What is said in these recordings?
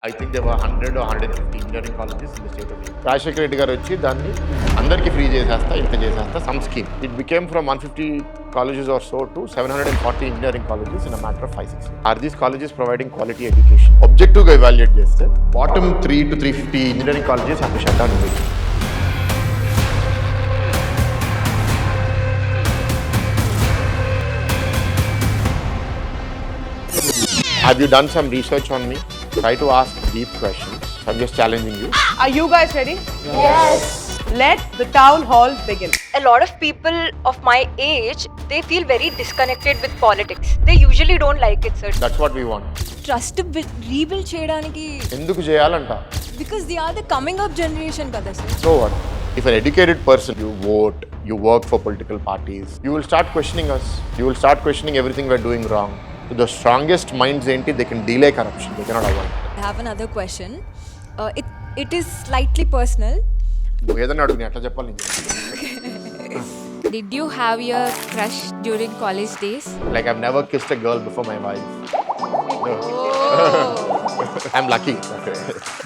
I think there were 100 or 150 engineering colleges in the state of India. Rajshekar Reddy garu వచ్చి దాన్ని అందరికీ free చేసేస్తా ఇంత చేసేస్తా some scheme. It became from 150 colleges or so to 740 engineering colleges in a matter of 5-6 years. Are these colleges providing quality education? Objective గా evaluate చేస్తే bottom 3 to 350 engineering colleges have to shut down immediately. Have you done some research on me? Try to ask deep questions. I'm just challenging you. Are you guys ready? Yes. Let the town hall begin. A lot of people of my age, they feel very disconnected with politics. They usually don't like it, sir. That's what we want. Trust rebuild చేయడానికి ఎందుకు చేయాలంట? Because they are the coming up generation కదా sir. So what? If an educated person, you vote, you work for political parties, you will start questioning us. You will start questioning everything we're doing wrong. So the strongest minds enti, they can delay corruption. They cannot avoid it. I have another question. It is slightly personal. నువ్వు ఏదైనా అడుగు నేను ఎట్లా చెప్పాలి నీకు? Did you have your crush during college days? Like I've never kissed a girl before my wife. No. I'm lucky. Okay.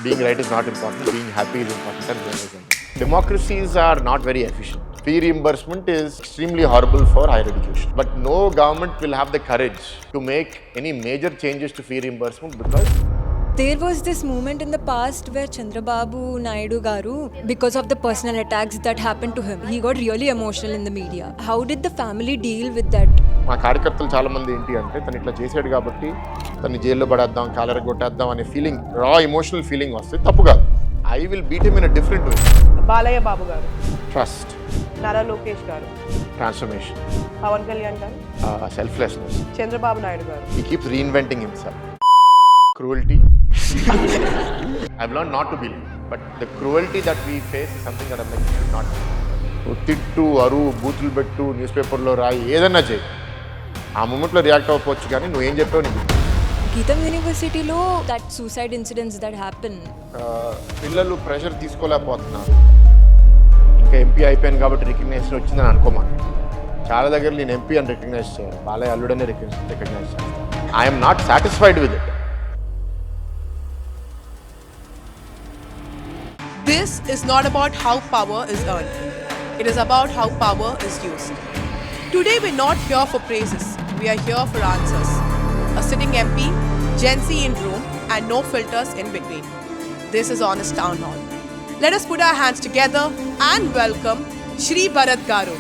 Being right is not important. Being happy is important. And realizing. Democracies are not very efficient. Fee reimbursement is extremely horrible for higher education. But no government will have the courage to make any major changes to fee reimbursement because There was this moment in the past where Chandrababu Naidu garu, because of the personal attacks that happened to him, he got really emotional in the media. How did the family deal with that? మా కార్యకర్తలు చాలా మంది ఏంటి అంటే తను ఇట్లా చేసాడు కాబట్టి తను జైల్లో పడేద్దాం కాలర కొట్టేద్దాం అనే ఫీలింగ్ రా ఎమోషనల్ ఫీలింగ్ వస్తే తప్పు కాదు. I will beat him in a different way. Balayya Babu garu, trust, Nara Lokesh గారు, ట్రాన్స్ఫర్మేషన్, పవన్ కళ్యాణ్ గారు, సెల్ఫ్లెస్నెస్. చంద్రబాబు నాయుడు గారు. He keeps reinventing himself. Cruelty. I've learned not to believe, but the cruelty that we face is something that I'm like, you should not do. నువ్వు తిట్టు, అరువు, బూతులు పెట్టు, news పేపర్లో రాయి, ఏదన్నా చేయి. ఆ మూమెంట్లో రియాక్ట్ అవ్వకపోవచ్చు కానీ నువ్వు ఏం చెప్పావు నీకు. GITAM University lo that suicide incidents that happen. పిల్లలు ప్రెషర్ తీసుకోలేకపోతున్నారు. ఇంకా ఎంపీ అయిపోయాను కాబట్టి రికగ్నైజేషన్ వచ్చిందని అనుకోమా. చాలా దగ్గర నేను ఎంపీ అని రికగ్నైజ్ చేయాలి. బాలయ్య అల్లుడనే రికగ్నైజ్ చేస్తాను. I'm not satisfied with it. This is not about how power is earned. It is about how power is used. Today we're not here for praises. We are here for answers. A sitting MP, Gen Z in room, and no filters in between. This is Honest Townhall. Let us put our hands together and welcome Sribharat garu.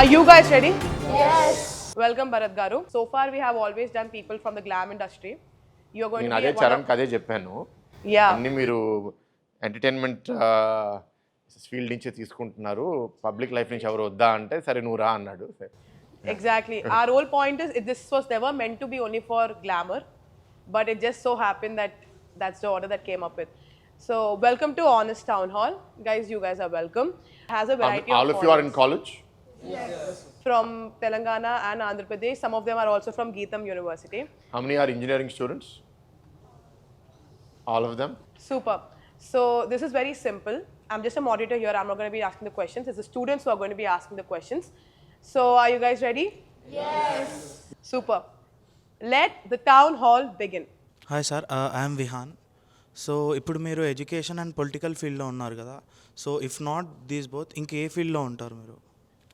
Are you guys ready? Yes. Welcome Bharat garu. So far we have always done people from the glam industry. You're going నేను to be అదే చరణ్కి అదే చెప్పాను. Yeah. అన్ని మీరు entertainment field నుంచే తీసుకుంటున్నారు, public life నుంచి ఎవరు వద్దా అంటే సరే నువ్వు రా అన్నాడు. Exactly. Our whole point is this was never meant to be only for glamour, but it just so happened that that's the order that came up with. So welcome to Honest Townhall. Guys, you guys are welcome. Has a variety All of you are in college? Yes. From Telangana and Andhra Pradesh. Some of them are also from GITAM University. How many are engineering students? All of them? Super. So this is very simple. I'm just a moderator here. I'm not going to be asking the questions. It's the students who are going to be asking the questions. So are you guys ready? Yes. Super. Let the town hall begin. Hi sir, I'm Vihaan. So ఇప్పుడు మీరు education and political ఫీల్డ్లో ఉన్నారు కదా, so if not these both ఇంకే ఫీల్డ్లో ఉంటారు మీరు?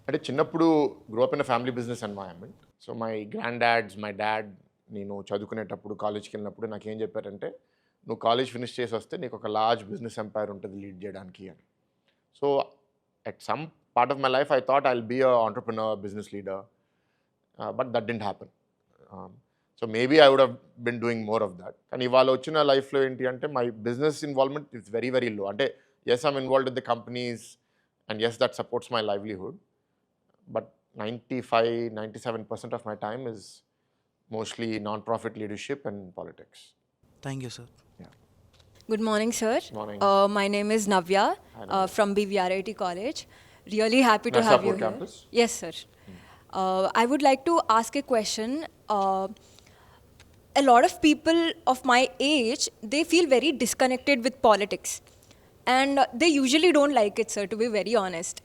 అంటే చిన్నప్పుడు grew up in family business environment. So my grandads, my dad, నేను చదువుకునేటప్పుడు కాలేజ్కి వెళ్ళినప్పుడు నాకు ఏం చెప్పారంటే నువ్వు కాలేజ్ ఫినిష్ చేసి వస్తే నీకు ఒక లార్జ్ బిజినెస్ ఎంపైర్ ఉంటుంది లీడ్ చేయడానికి అని. So at some part of my life I thought I will be a entrepreneur, business leader, but that didn't happen. So maybe I would have been doing more of that. కానీ ఇవాళ వచ్చిన లైఫ్లో ఏంటి అంటే my business involvement is very very low. అంటే as I'm involved with the companies and as that supports my livelihood, but 95-97% of my time is mostly non-profit leadership and politics. Thank you sir. Good morning, sir. Morning. My name is Navya from BVRIT College. Really happy to Nice have support you here. campus. Yes, sir. I would like to ask a question. A lot of people of my age, they feel very disconnected with politics. And they usually don't like it, sir, to be very honest.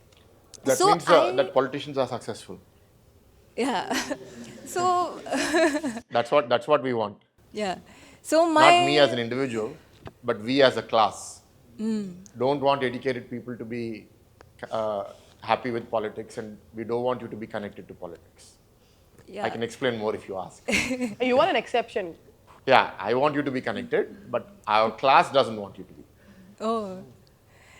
That So means that politicians are successful. Yeah. So That's what we want. Yeah. So my Not me as an individual, but we as a class don't want educated people to be uh, happy with politics, and we don't want you to be connected to politics. yeah. I can explain more if you ask. You are an exception. Yeah, I want you to be connected, but our class doesn't want you to be. Oh.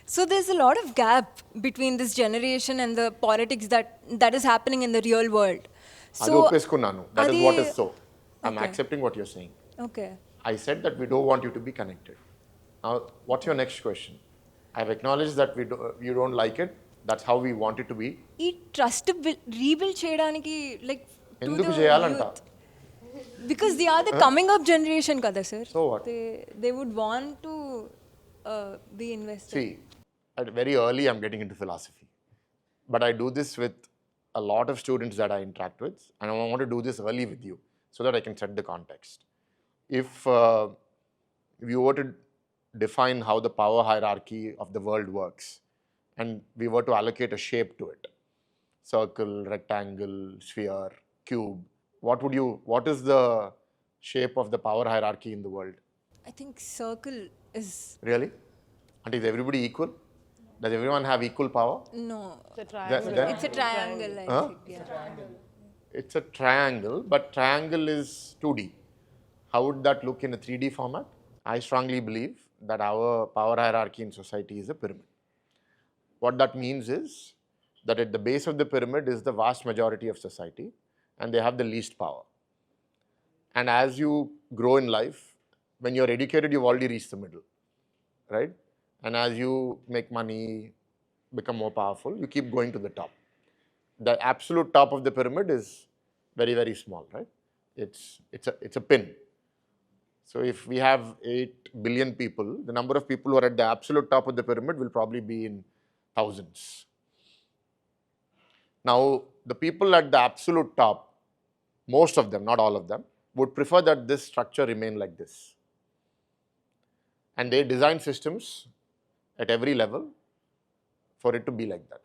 So there's a lot of gap between this generation and the politics that is happening in the real world. అది ఒప్పేసుకున్నాను. That is what is so. I'm Okay. accepting what you're saying. Okay. I said that we don't want you to be connected. Now, what's your next question? I've acknowledged that you don't like it. That's how we want it to be. ఈ trust rebuild చేయడానికి like ఎందుకు చేయాలంట? Because they are the coming up generation కదా sir. So what? They would want to be invested. See, very early I'm getting into philosophy. But I do this with a lot of students that I interact with, and I want to do this early with you so that I can set the context. If you were to define how the power hierarchy of the world works, and we were to allocate a shape to it, circle, rectangle, sphere, cube, what is the shape of the power hierarchy in the world? I think circle is Really? And is everybody equal? Does everyone have equal power? no. It's a triangle. Then- It's a triangle. I Huh? think. Yeah. It's a triangle, but triangle is 2D. How would that look in a 3D format? I strongly believe that our power hierarchy in society is a pyramid. What that means is that at the base of the pyramid is the vast majority of society, and they have the least power. And as you grow in life, when you're educated, you've already reached the middle, right? And as you make money, become more powerful, you keep going to the top. The absolute top of the pyramid is very, very small, right? It's a pin. So if we have 8 billion people, the number of people who are at the absolute top of the pyramid will probably be in thousands. Now, the people at the absolute top, most of them, not all of them, would prefer that this structure remain like this. And they design systems at every level for it to be like that.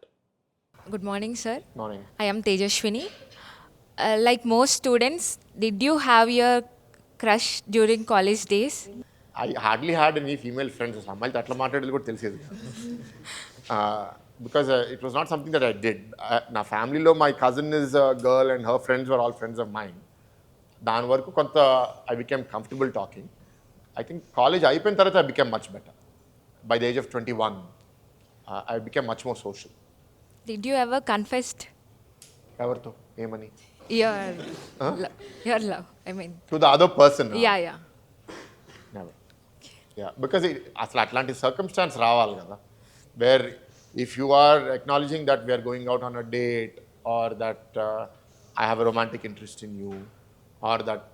Good morning, sir. Morning. I am Tejashwini. Like most students, did you have your crush during college days? I hardly had any female friends. అమ్మాయిలతో అట్లా మాట్లాడేది కూడా తెలిసేది because it was not something that I did. నా ఫ్యామిలీలో my cousin is a girl and her friends were all friends of mine. దాని వరకు కొంత I became comfortable talking. I think college అయిపోయిన తర్వాత I became much better. By the age of 21, I became much more social. Did you ever confessed ఎవరితో ఏమని? your your love? I mean, To the other person. yeah. Never. Yeah, because అసలు అట్లాంటి circumstance రావాలి కదా, where if you are acknowledging that we are going out on a date, or that I have a romantic interest in you, or that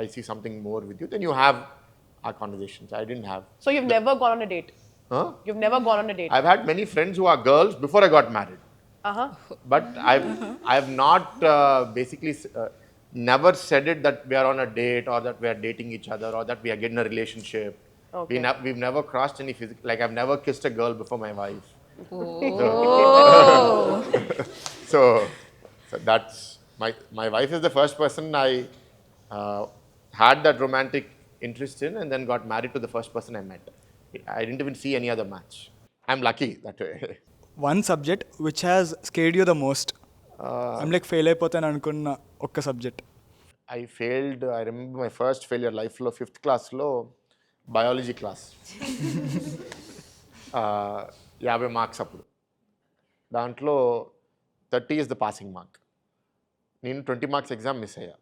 I see something more with you, then you have our conversations. I didn't have. So you've never gone on a date? Huh? You've never gone on a date? I've had many friends who are girls before I got married. Uh-huh. But I've not basically never said it that we are on a date, or that we are dating each other, or that we are getting a relationship. Okay. We've never crossed any physical, like I've never kissed a girl before my wife. So that's my wife is the first person I had that romantic interest in, and then got married to the first person I met. I didn't even see any other match. I'm lucky that way. One subject which has scared you the most. I'm like fail అయిపోతాను అనుకున్న ఒక్క subject. I failed. I remember my first failure life లో 5th class లో biology class. 50 marks అప్పుడు. దాంట్లో 30 is the passing mark. నేను 20 marks exam miss అయ్యా.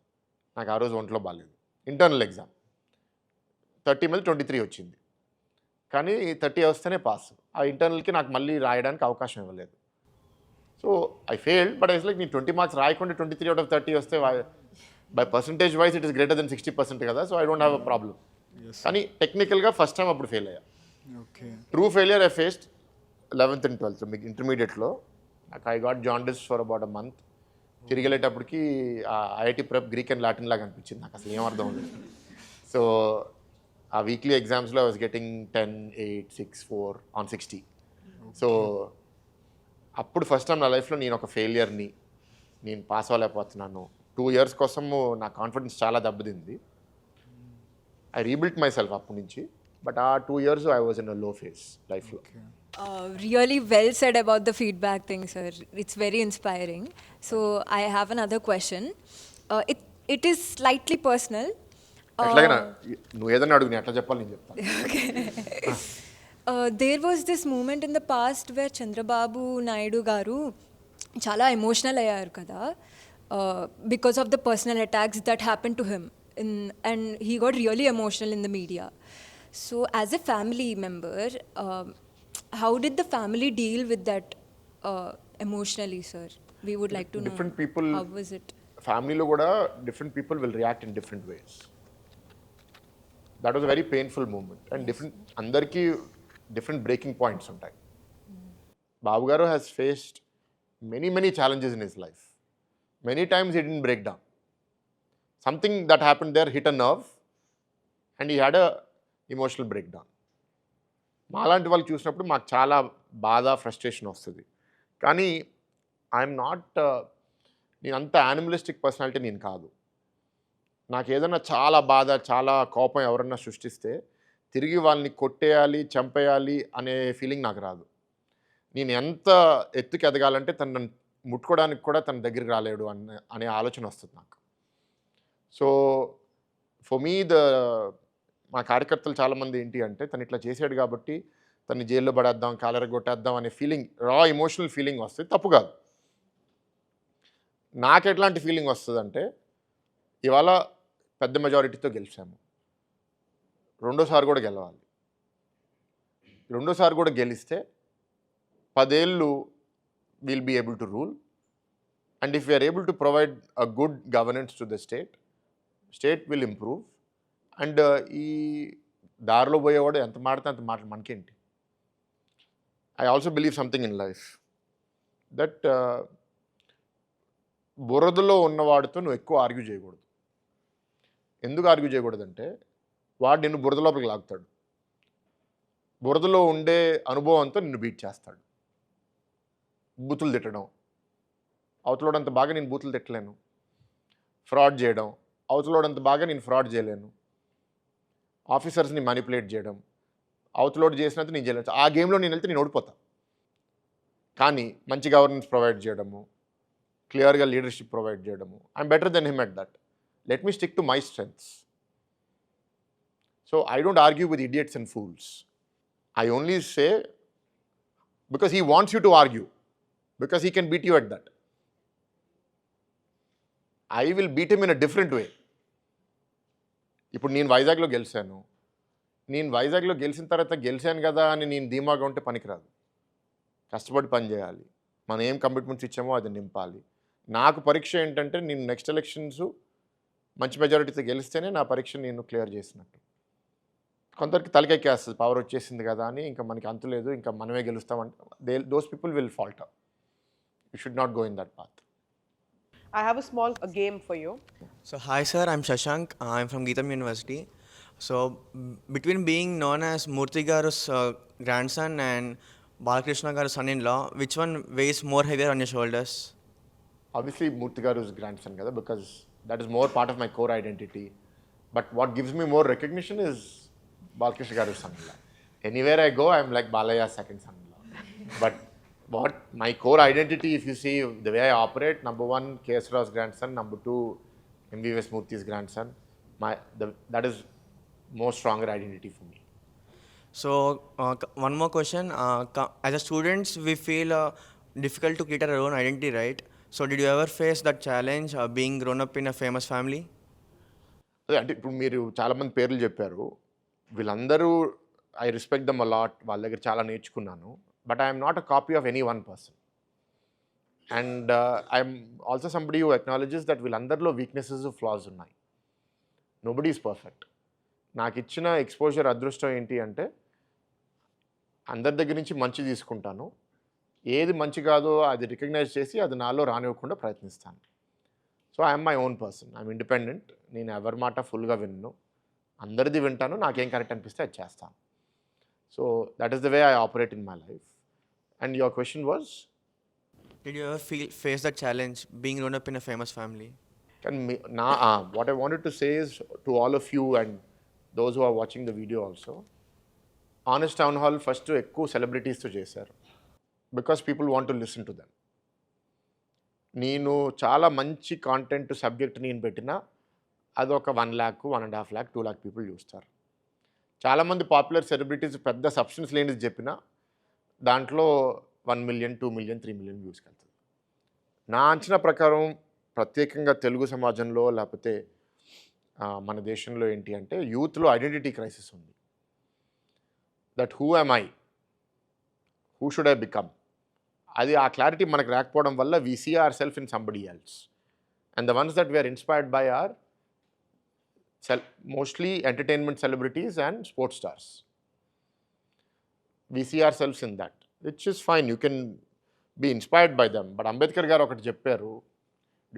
నాకు ఆ రోజు ఒంట్లో బాగాలేదు. ఇంటర్నల్ ఎగ్జామ్ 30 మీద 23 వచ్చింది. కానీ 30 వస్తేనే పాస్. ఆ ఇంటర్నల్కి నాకు మళ్ళీ రాయడానికి అవకాశం ఇవ్వలేదు. So I failed, but ice like నేను 20 మార్క్స్ రాయకుండా 23 out of 30 వస్తే by percentage wise it is greater than 60% కదా, so I don't have a problem. కానీ టెక్నికల్గా ఫస్ట్ టైం అప్పుడు ఫెయిల్ అయ్యా. Okay. True failure I faced 11th and 12th మీకు ఇంటర్మీడియట్లో. నాకు I got jaundice for about a month. తిరిగి వెళ్ళేటప్పటికి IIT prep Greek and Latin లాగా అనిపించింది నాకు, అసలు ఏం అర్థం లేదు. సో ఆ వీక్లీ ఎగ్జామ్స్లో I was getting 10, 8, 6, 4 on 60. So అప్పుడు ఫస్ట్ టైం నా లైఫ్లో నేను ఒక ఫెయిలియర్ని, నేను పాస్ అవ్వలేకపోతున్నాను. 2 years కోసము నా కాన్ఫిడెన్స్ చాలా దెబ్బతింది. ఐ రీబిల్ట్ మై సెల్ఫ్ అప్పటి నుంచి. బట్ ఆ 2 years I was in a లో ఫేజ్ లైఫ్లో. Really well said about the feedback thing, sir. It's very inspiring. So I have another question. It is slightly personal. ఎట్లాగైనా నువ్వు ఏదైనా అడుగు, నేను ఎట్లా చెప్పాలి నేను చెప్తాను. There was this moment in the past where Chandrababu Naidu garu chala emotional ayyaru kada, because of the personal attacks that happened to him, and he got really emotional in the media. So as a family member, how did the family deal with that emotionally, sir? We would like to know. Different people, how was it? ఫ్యామిలీలో కూడా different people will react in different ways. That was a very painful moment. And అందరికీ different breaking points ఉంటాయి. Babu garu has faced many challenges in his life. Many times he didn't break down. Something that happened there hit a nerve and he had a emotional breakdown. మాలాంటి వాళ్ళు చూసినప్పుడు మాకు చాలా బాధ, frustration వస్తుంది. కానీ ఐఎమ్ నాట్, నేను అంత యానిమలిస్టిక్ పర్సనాలిటీ నేను కాదు. నాకు ఏదైనా చాలా బాధ, చాలా కోపం ఎవరన్నా సృష్టిస్తే తిరిగి వాళ్ళని కొట్టేయాలి, చంపేయాలి అనే ఫీలింగ్ నాకు రాదు. నేను ఎంత ఎత్తుకి ఎదగాలంటే తను ముట్టుకోవడానికి కూడా తన దగ్గరికి రాలేడు అనే ఆలోచన వస్తుంది నాకు. సో ఫర్ మీ మా కార్యకర్తలు చాలామంది ఏంటి అంటే తను ఇట్లా చేసాడు కాబట్టి తను జైల్లో పడేద్దాం, కాలరగొట్టేద్దాం అనే ఫీలింగ్, రా ఎమోషనల్ ఫీలింగ్ వస్తుంది. తప్పు కాదు. నాకు ఎట్లాంటి ఫీలింగ్ వస్తుందంటే ఇవాళ పెద్ద మెజారిటీతో గెలిచాము, రెండోసారి కూడా గెలవాలి. రెండోసారి కూడా గెలిస్తే 10 ఏళ్ళు will be able to rule. And if we are able to provide a good governance to the state will improve. And ఈ దారిలో పోయేవాడు ఎంత మాడితే అంత మాటలు మనకేంటి. I also believe something in life that బురదలో ఉన్నవాడితో నువ్వు ఎక్కువ ఆర్గ్యూ చేయకూడదు. ఎందుకు ఆర్గ్యూ చేయకూడదంటే వాడు నిన్ను బురద లోపలికి లాగుతాడు. బురదలో ఉండే అనుభవంతో నిన్ను బీట్ చేస్తాడు. బూతులు తిట్టడం, అవతలోడంత బాగా నేను బూతులు తిట్టలేను. ఫ్రాడ్ చేయడం, అవతలోడంత బాగా నేను ఫ్రాడ్ చేయలేను. ఆఫీసర్స్ని మ్యానిపులేట్ చేయడం, అవతలోడు చేసినంత నేను చేయలేను. ఆ గేమ్లో నేను వెళ్తే నేను ఓడిపోతా. కానీ మంచి గవర్నెన్స్ ప్రొవైడ్ చేయడము, క్లియర్గా లీడర్షిప్ ప్రొవైడ్ చేయడము, I'm better than him at that. Let me stick to my strengths. So I don't argue with idiots and fools. I only say because he wants you to argue, because he can beat you at that. I will beat him in a different way. ఇప్పుడు నేను వైజాగ్లో గెలిచాను. నేను వైజాగ్లో గెలిచిన తర్వాత గెలిచాను కదా అని నేను ధీమాగా ఉంటే పనికిరాదు. కష్టపడి పని చేయాలి. మనం ఏం కమిట్మెంట్స్ ఇచ్చామో అది నింపాలి. నాకు పరీక్ష ఏంటంటే నేను నెక్స్ట్ ఎలక్షన్స్ మంచి మెజారిటీతో గెలిస్తేనే నా పరీక్ష నేను క్లియర్ చేసినట్టు. కొందరికి తలకెక్కేస్తుంది, పవర్ వచ్చేసింది కదా అని ఇంకా మనకి అంతు లేదు, ఇంకా మనమే గెలుస్తామంటే those people will falter. You should not go in that path. I have a small game for you. So hi sir, I'm Shashank. I'm from GITAM University. So between being known as Murthy Garu's grandson and Balakrishna Garu's son-in-law, which one weighs more heavier on your shoulders? Obviously Murthy Garu's grandson kada, because that is more part of my core identity. But what gives me more recognition is Balakrishna Garu's son-in-law. Anywhere I go, I'm like Balaya's second son-in-law. But what my core identity, if you see the way I operate, number 1 K.S. Rao's grandson, number 2 M.V.S. Murthy's grandson, that is more stronger identity for me. So one more question. As a students, we feel difficult to create our own identity, right? So did you ever face that challenge being grown up in a famous family? అదే అంటే ఇప్పుడు మీరు చాలామంది పేర్లు చెప్పారు. వీళ్ళందరూ I respect dum allot, వాళ్ళ దగ్గర చాలా నేర్చుకున్నాను. But I'm not a copy of any one person. And I'm also somebody who acknowledges that వీళ్ళందరిలో వీక్నెసెస్, ఫ్లాస్ ఉన్నాయి. Nobody is perfect. నాకు ఇచ్చిన ఎక్స్పోజర్, అదృష్టం ఏంటి అంటే అందరి దగ్గర నుంచి మంచి తీసుకుంటాను. ఏది మంచి కాదో అది రికగ్నైజ్ చేసి అది నాలో రానివ్వకుండా ప్రయత్నిస్తాను. So I'm my own person, I'm independent. నేను ఎవరి మాట ఫుల్గా విన్ను, అందరిది వింటాను. నాకేం కరెక్ట్ అనిపిస్తే అది చేస్తాను. So that is the way I operate in my life. And your question was, Did you ever face that challenge being grown up in a famous family? what I wanted to say is to all of you and those who are watching the video also, Honest Townhall first ఎక్కువ సెలబ్రిటీస్తో చేశారు because people want to listen to them. నేను చాలా మంచి content subject నేను పెట్టినా అదొక 1 lakh, 1.5 lakh, 2 lakh people చూస్తారు. చాలామంది పాపులర్ సెలబ్రిటీస్ పెద్ద సబ్స్టెన్స్ లేనిది చెప్పినా దాంట్లో 1 million, 2 million, 3 million వ్యూస్కి వెళ్తుంది. నా అంచనా ప్రకారం ప్రత్యేకంగా తెలుగు సమాజంలో లేకపోతే మన దేశంలో ఏంటి అంటే యూత్లో ఐడెంటిటీ క్రైసిస్ ఉంది. That who am I, who should I become, అది ఆ క్లారిటీ మనకు రాకపోవడం వల్ల we see our self in somebody else. And the ones that we are inspired by are mostly entertainment celebrities and sports stars. We see ourselves in that, which is fine. You can be inspired by them. But Ambedkar garu okati chepparu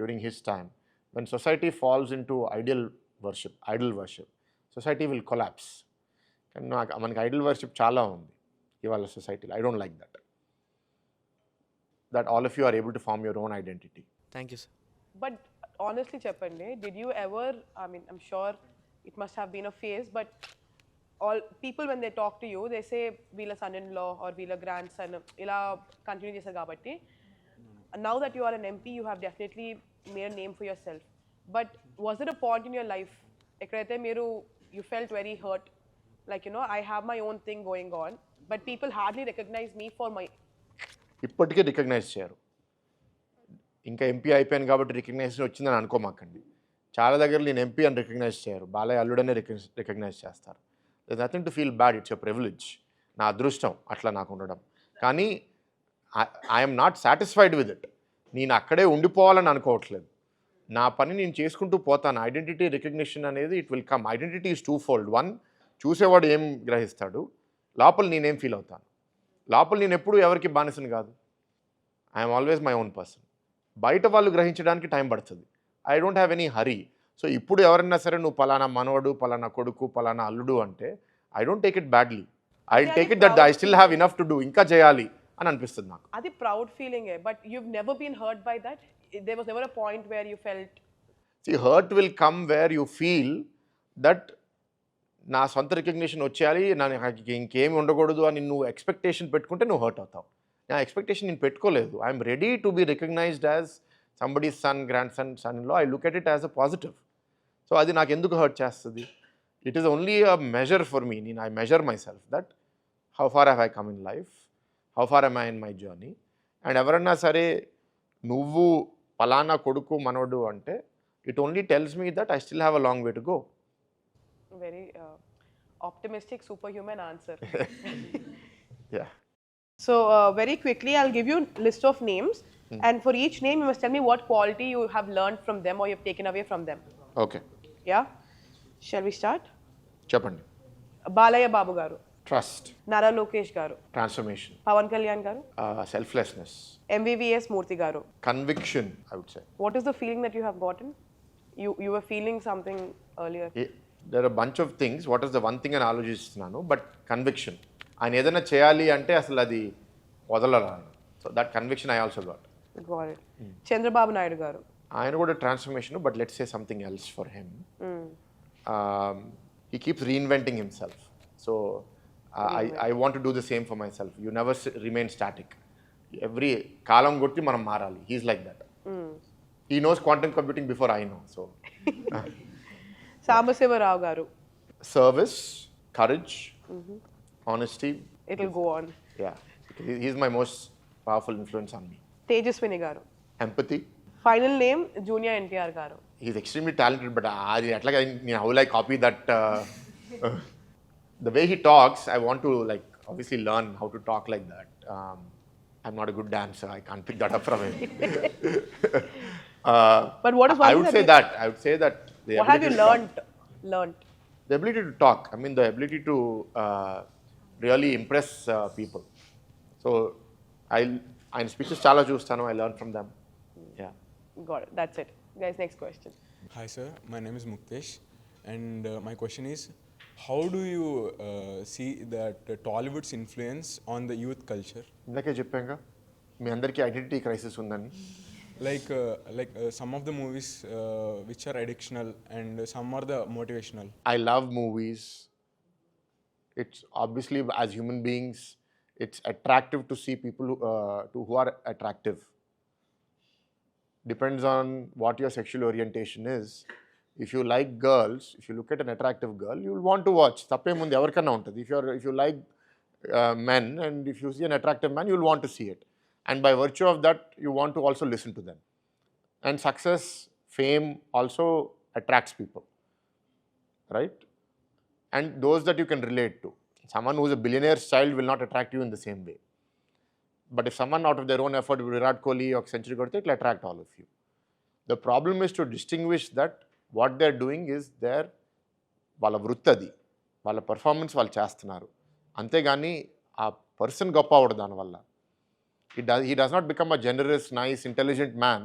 during his time, when society falls into idol worship, society will collapse. And manaki idol worship chaala undi ivala society. I don't like that. That all of you are able to form your own identity. Thank you, sir. But honestly చెప్పండి, did you ever, I mean, I'm sure it must have been a phase, but all people when they talk to you, they say వీళ్ళ son-in-law or వీళ్ళ grandson ఇలా continue చేశారు కాబట్టి, now that you are an MP, you have definitely made a name for yourself. But was there a point in your life ఎక్కడైతే మీరు you felt very hurt, like, you know, I have my own thing going on, but people hardly recognize me for my... ఇప్పటికే recognise చేయరు. ఇంకా MP అయిపోయాను కాబట్టి recognition వచ్చిందని అనుకోమాకండి. చాలా దగ్గర నేను ఎంపీ అని రికగ్నైజ్ చేయరు, బాలయ్య అల్లుడనే రికగ్నైజ్ చేస్తారు. There nothing to feel bad, it's a privilege. నా అదృష్టం అట్లా నాకు ఉండడం. కానీ I'm not satisfied with it. నేను అక్కడే ఉండిపోవాలని అనుకోవట్లేదు. నా పని నేను చేసుకుంటూ పోతాను. ఐడెంటిటీ రికగ్నిషన్ అనేది it will come. Identity is 2-fold. 1, చూసేవాడు ఏం గ్రహిస్తాడు, లోపల నేనేం ఫీల్ అవుతాను. లోపల నేను ఎప్పుడు ఎవరికి బానిసను కాదు. I'm always my own person. బయట వాళ్ళు గ్రహించడానికి టైం పడుతుంది. I don't have any hurry. So ఇప్పుడు ఎవరైనా సరే నువ్వు పలానా మనవడు, పలానా కొడుకు, పలానా అల్లుడు అంటే I don't take it badly. I take it that I still have enough to do, ఇంకా చేయాలి అని అనిపిస్తుంది నాకు. అది proud feeling. But you've never been hurt by that? There was never a point where you felt... See, hurt will come where you feel that నా సొంత recognition వచ్చేయాలి, నాకు ఇంకేమి ఉండకూడదు అని నువ్వు ఎక్స్పెక్టేషన్ పెట్టుకుంటే నువ్వు హర్ట్ అవుతావు. నా ఎక్స్పెక్టేషన్ నేను పెట్టుకోలేదు. I'm ready to be recognised as somebody's son, grand son-in-law. I look at it as a positive. So అది నాకు ఎందుకు హర్ట్ చేస్తుంది? It is only a measure for me. I measure myself that how far have I come in life, how far am I in my journey. And ఎవరన్నా సరే నువ్వు పలానా కొడుకు మనవడు అంటే it only tells me that I still have a long way to go. Very optimistic, superhuman answer. Yeah. So very quickly, I'll give you a list of names, and for each name, you must tell me what quality you have learned from them or you've taken away from them. Okay. Yeah. Shall we start? చెప్పండి. Balaya Babu garu, trust, Nara Lokesh garu, transformation, Pawan Kalyan garu, selflessness, MVVS Murthy garu. Conviction, I would say. What is the feeling that you have gotten? You were feeling something earlier. There are a bunch of things. What is the one thing అని ఆలోచిస్తున్నాను, but conviction. ఆయన ఏదైనా చేయాలి అంటే అసలు అది వదలరాను. So that conviction I also got. Got it. Chandrababu Naidu garu. ఆయన కూడా transformation, but let's say something else for him. He keeps reinventing himself. So I want to do the same for myself. You never remain static. Every కాలం కొట్టి మనం మారాలి. He's like that. He knows quantum computing before I know. So Sambasiva Rao garu. Service, courage, honesty. It will go on. Yeah. He's my most powerful influence on me. Tejaswini garu. Empathy. Final name Junior NTR garu. He's extremely talented, but how will I copy that? The way he talks, I want to obviously learn how to talk like that. I'm not a good dancer. I can't pick that up from him. But what is one I would say that. I would say that. What have you learned? The ability to talk. I mean, the ability to really impress people. So, I speeches chala chustanu. I learn from them. Yeah. Got it. That's it. Guys, next question. Hi sir, my name is Muktesh, and my question is, how do you see that Tollywood's influence on the youth culture? ఇందాకే చెప్పాక మీ అందరికీ identity crisis ఉందని. Some of the movies which are addictional and some are the motivational. I love movies. It's obviously, as human beings, it's attractive to see people who are attractive. Depends on what your sexual orientation is. If you like girls, if you look at an attractive girl, you will want to watch. Tappemundi evarkana untadi. If you like men, and if you see an attractive man, you will want to see it. And by virtue of that, you want to also listen to them. And success, fame also attracts people, right? And those that you can relate to. Someone who's a billionaire's child will not attract you in the same way. But if someone out of their own effort, Virat Kohli or century korte, it will attract all of you. The problem is to distinguish that what they're doing is వాళ్ళ వృత్తది, వాళ్ళ performance వాళ్ళు చేస్తున్నారు, అంతేగాని ఆ person గొప్ప అవడు దానివల్ల. He does not become a generous, nice, intelligent man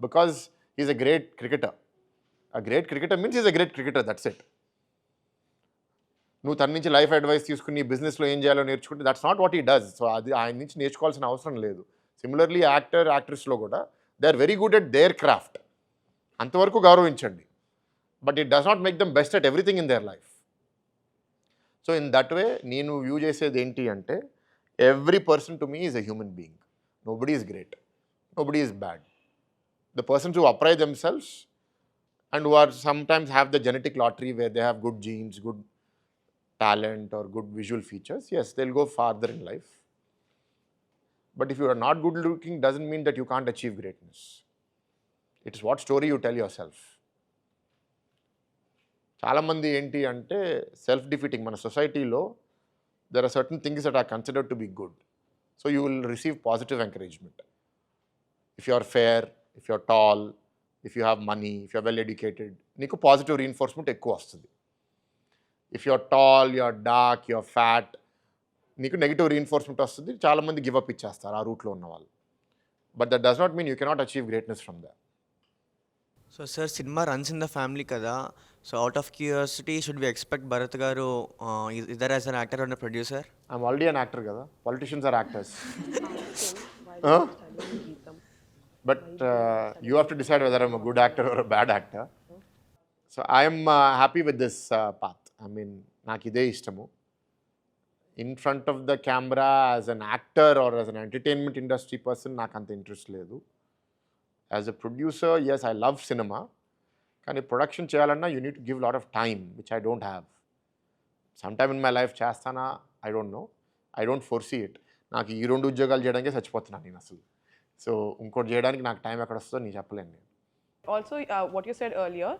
because he's a great cricketer. A great cricketer means he's a great cricketer, that's it. నువ్వు తన నుంచి లైఫ్ అడ్వైస్ తీసుకుని బిజినెస్లో ఏం చేయాలో నేర్చుకుంటే that's not what he does. So అది ఆయన నుంచి నేర్చుకోవాల్సిన అవసరం లేదు. సిమిలర్లీ యాక్ట్రెస్లో కూడా they are very good at their craft, అంతవరకు గౌరవించండి. But it does not make them best at everything in their life. So in that way నేను వ్యూ చేసేది ఏంటి అంటే, every person to me is a human being. Nobody is great, nobody is bad. The persons who upright themselves and who are sometimes have the genetic lottery where they have good genes, good talent or good visual features, yes, they'll go farther in life. But if you are not good looking, doesn't mean that you can't achieve greatness. It is what story you tell yourself. చాలామంది ఏంటి అంటే self defeating. మన సొసైటీలో there are certain things that are considered to be good. So you will receive positive encouragement. If you are fair, if you are tall, if you have money, if you are well educated, నీకు positive reinforcement ఎక్కువ వస్తుంది. If you are tall, you are dark, you are fat, నీకు negative reinforcement వస్తుంది. చాలామంది give up ఇచ్చేస్తారు ఆ రూట్లో ఉన్న వాళ్ళు. But that does not mean you cannot achieve greatness from that. So sir, cinema runs in the family కదా. So out of curiosity, should we expect Bharat garu either as an actor and producer? I'm already an actor కదా. Politicians are actors. But you have to decide whether I'm a good actor or a bad actor. So I am happy with this path. I mean, నాకు ఇదే ఇష్టము. In front of the camera as an actor or as an entertainment industry person నాకు అంత interest లేదు. As a producer, yes, I love cinema. కానీ production చేయాలన్నా you need to give a lot of time, which I don't have. Sometime in my life చేస్తానా, I don't know. I don't foresee it. నాకు ఈ 2 ఉద్యోగాలు చేయడానికే చచ్చిపోతున్నాను నేను అసలు. సో ఇంకోటి చేయడానికి నాకు టైం ఎక్కడ వస్తుందో నేను చెప్పలేను నేను. Also, what you said earlier,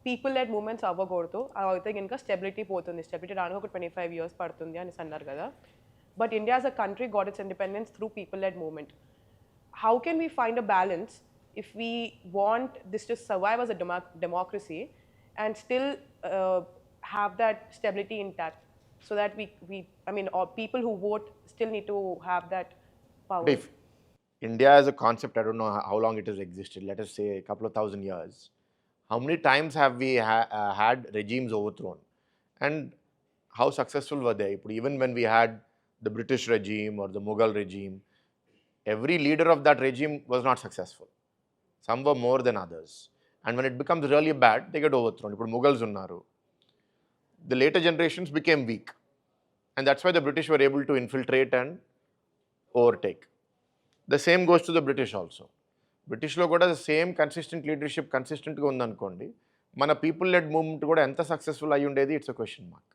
people-led movements అవ్వకూడదు. అయితే కనుక స్టెబిలిటీ పోతుంది. స్టెబిలిటీ రావడానికి ఒక 25 years పడుతుంది అని అన్నారు కదా. But India as a country got its independence through people-led movement. How can we find a balance if we want this to survive as a democracy and still have that stability intact, so that or people who vote still need to have that power? If India as a concept, I don't know how long it has existed, let us say a couple of thousand years. How many times have we had regimes overthrown? And how successful were they? Even when we had the British regime or the Mughal regime, every leader of that regime was not successful. Some were more than others. And when it becomes really bad, they get overthrown. Mughals unnaru. The later generations became weak. And that's why the British were able to infiltrate and overtake. The same goes to the British also. బ్రిటిష్లో కూడా same consistent leadership కన్సిస్టెంట్గా ఉందనుకోండి, మన people lead movement కూడా ఎంత successful అయ్యి ఉండేది, it's a question mark.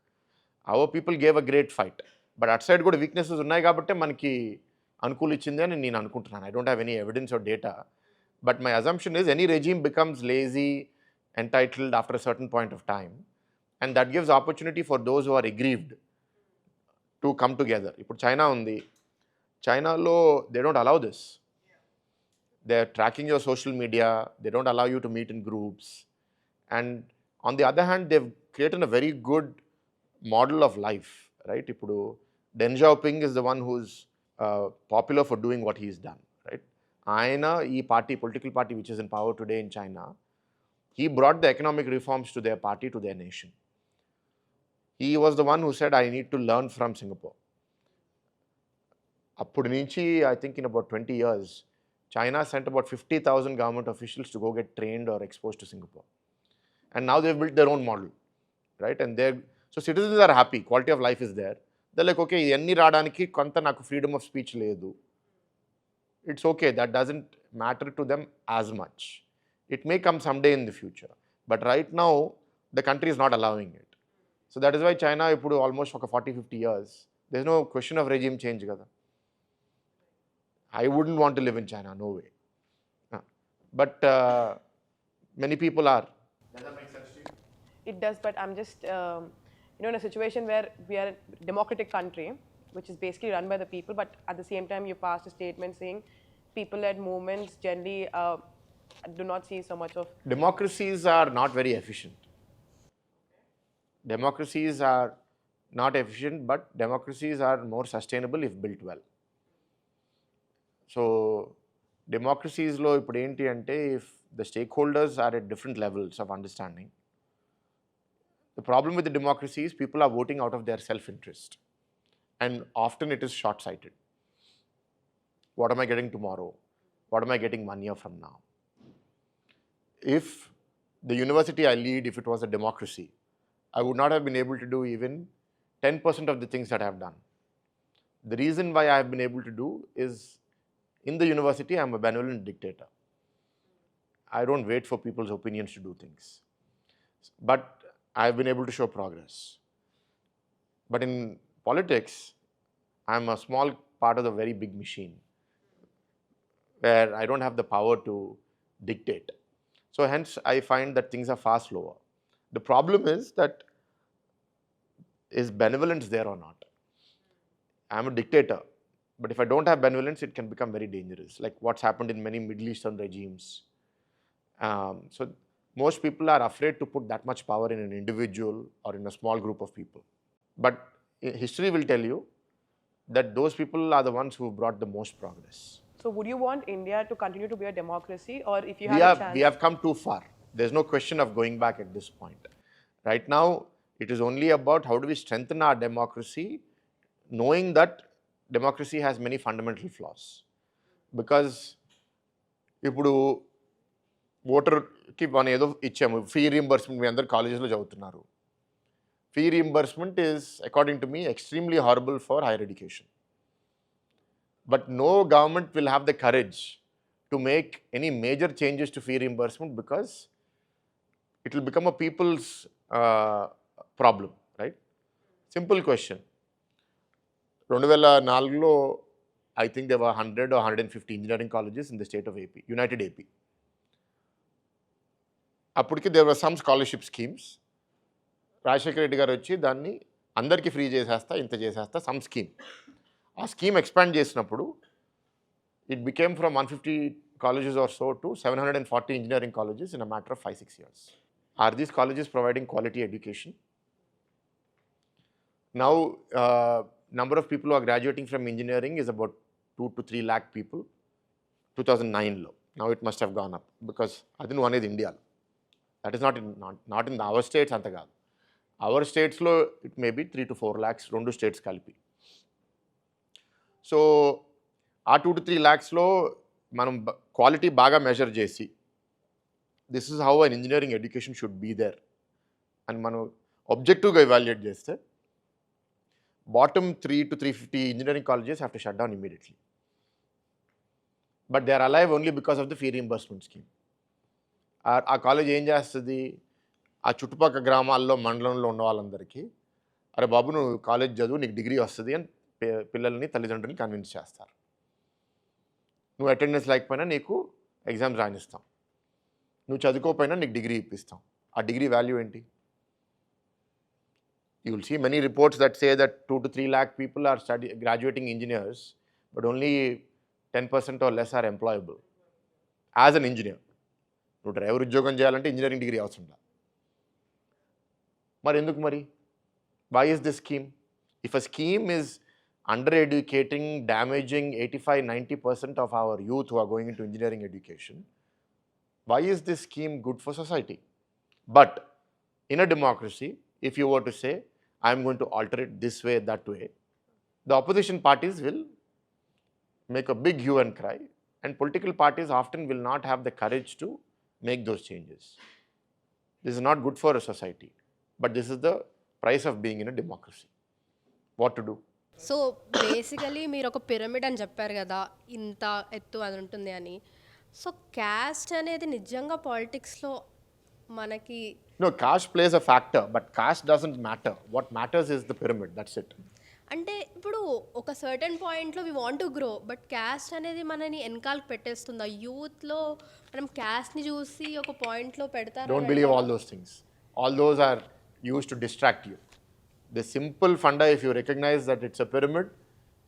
Our people gave a great fight. But at side కూడా weaknesses ఉన్నాయి కాబట్టి మనకి అనుకూలించింది అని నేను అనుకుంటున్నాను. I don't have any evidence are data, but my assumption is any regime becomes lazy, entitled after a certain point of time, and that gives opportunity for those who are aggrieved to come together. ఇప్పుడు China ఉంది, చైనాలో they don't allow this. They're tracking your social media, they don't allow you to meet in groups, and on the other hand they've created a very good model of life, right? ఇప్పుడు Deng Xiaoping is the one who's popular for doing what he's done, right? Ayana ee party, political party which is in power today in China, he brought the economic reforms to their party, to their nation. He was the one who said, I need to learn from Singapore. అప్పుడు నుంచి I think in about 20 years, China sent about 50,000 government officials to go get trained or exposed to Singapore. And now they've built their own model, right? And so citizens are happy, quality of life is there. They're like, okay, enni radaniki konta naku freedom of speech ledu. It's okay, that doesn't matter to them as much. It may come someday in the future. But right now, the country is not allowing it. So that is why China, ఇప్పుడు almost for 40-50 years, there's no question of regime change kada. I wouldn't want to live in China, no way. But many people are. Does that make sense to you? It does, but I'm just, in a situation where we are a democratic country, which is basically run by the people, but at the same time, you passed a statement saying people-led movements generally do not see so much of... Democracies are not very efficient. Democracies are not efficient, but democracies are more sustainable if built well. So, democracies lo ippudu enti ante, if the stakeholders are at different levels of understanding, the problem with the democracy is people are voting out of their self-interest. And often it is short-sighted. What am I getting tomorrow? What am I getting 1 year from now? If the university I lead, if it was a democracy, I would not have been able to do even 10% of the things that I have done. The reason why I have been able to do is, in the university, I am a benevolent dictator. I don't wait for people's opinions to do things. But I have been able to show progress. But in politics, I am a small part of the very big machine where I don't have the power to dictate. So hence, I find that things are far slower. The problem is that, is benevolence there or not? I am a dictator, but if I don't have benevolence, it can become very dangerous, like what's happened in many Middle Eastern regimes. So most people are afraid to put that much power in an individual or in a small group of people. But history will tell you that those people are the ones who brought the most progress. So would you want India to continue to be a democracy, or if you had a chance? We have come too far. There's no question of going back at this point. Right now, it is only about how do we strengthen our democracy, knowing that democracy has many fundamental flaws. Because ఇప్పుడు ఓటర్కి మనం ఏదో ఇచ్చాము, fee reimbursement, మీ అందరు కాలేజెస్లో చదువుతున్నారు. Fee reimbursement is, according to me, extremely horrible for higher education. But no government will have the courage to make any major changes to fee reimbursement because it will become a people's problem, right? Simple question. 2004లో, I think there were 100 or 150 engineering colleges in the state of AP, United AP. అప్పటికి there were some scholarship schemes. Rajasekhara Reddy గారు వచ్చి దాన్ని అందరికీ free చేసేస్తా, ఇంత చేసేస్తా, some scheme. ఆ scheme expand చేసినప్పుడు it became from 150 colleges or so to 740 engineering colleges in a matter of 5-6 years. Are these colleges providing quality education? Now, number of people who are graduating from engineering is about 2 to 3 lakh people, 2009లో. Now it must have gone up because అది నువ్వు అనేది ఇండియాలో. That is not in our states అంత కాదు. Our స్టేట్స్లో it may be 3 to 4 lakhs, 2 states కలిపి. So ఆ 2 to 3 lakhsలో మనం క్వాలిటీ బాగా మెజర్ చేసి, this is how an engineering education should be there అని మనం ఆబ్జెక్టివ్గా ఎవాల్యుయేట్ చేస్తే, bottom 3 to 350 engineering colleges have to shut down immediately. But they are alive only because of the fee reimbursement scheme. ఆ college ఏం చేస్తుంది, ఆ చుట్టుపక్కల గ్రామాల్లో, మండలంలో ఉన్న వాళ్ళందరికీ, అరే బాబు నువ్వు కాలేజ్ చదువు, నీకు డిగ్రీ వస్తుంది అని పిల్లల్ని, తల్లిదండ్రులని కన్విన్స్ చేస్తారు. నువ్వు అటెండెన్స్ లేకపోయినా నీకు ఎగ్జామ్స్ రాణిస్తాం, నువ్వు చదువుకోకపోయినా నీకు డిగ్రీ ఇప్పిస్తాం. ఆ డిగ్రీ వాల్యూ ఏంటి? You will see many reports that say that 2 to 3 lakh people are graduating engineers, but only 10% or less are employable as an engineer. నువ్వు డ్రైవర్ ఉద్యోగం చేయాలంటే ఇంజనీరింగ్ డిగ్రీ అవసరం లేదు. మరి ఎందుకు మరి? Why is this scheme? If a scheme is under-educating, damaging 85-90% of our youth who are going into engineering education, why is this scheme good for society? But in a democracy, if you were to say, I am going to alter it this way, that way, the opposition parties will make a big hue and cry And political parties often will not have the courage to make those changes. This is not good for a society, but this is the price of being in a democracy. What to do? So basically మీరు ఒక pyramid అని చెప్పారు కదా, ఇంత ఎత్తు అది ఉంటుంది అని. సో క్యాస్ట్ అనేది నిజంగా పాలిటిక్స్లో మనకి No, caste plays a factor, but caste doesn't matter. What matters is the pyramid, that's it. అంటే ఇప్పుడు ఒక సర్టెన్ పాయింట్లో we want to grow, but caste అనేది మనని వెనకాలకు పెట్టేస్తుంది. ఆ యూత్లో మనం క్యాస్ట్ని చూసి ఒక పాయింట్లో పెడతారు. Don't believe all those things. All those are used to distract you. The simple funda, if you recognize that it's a pyramid,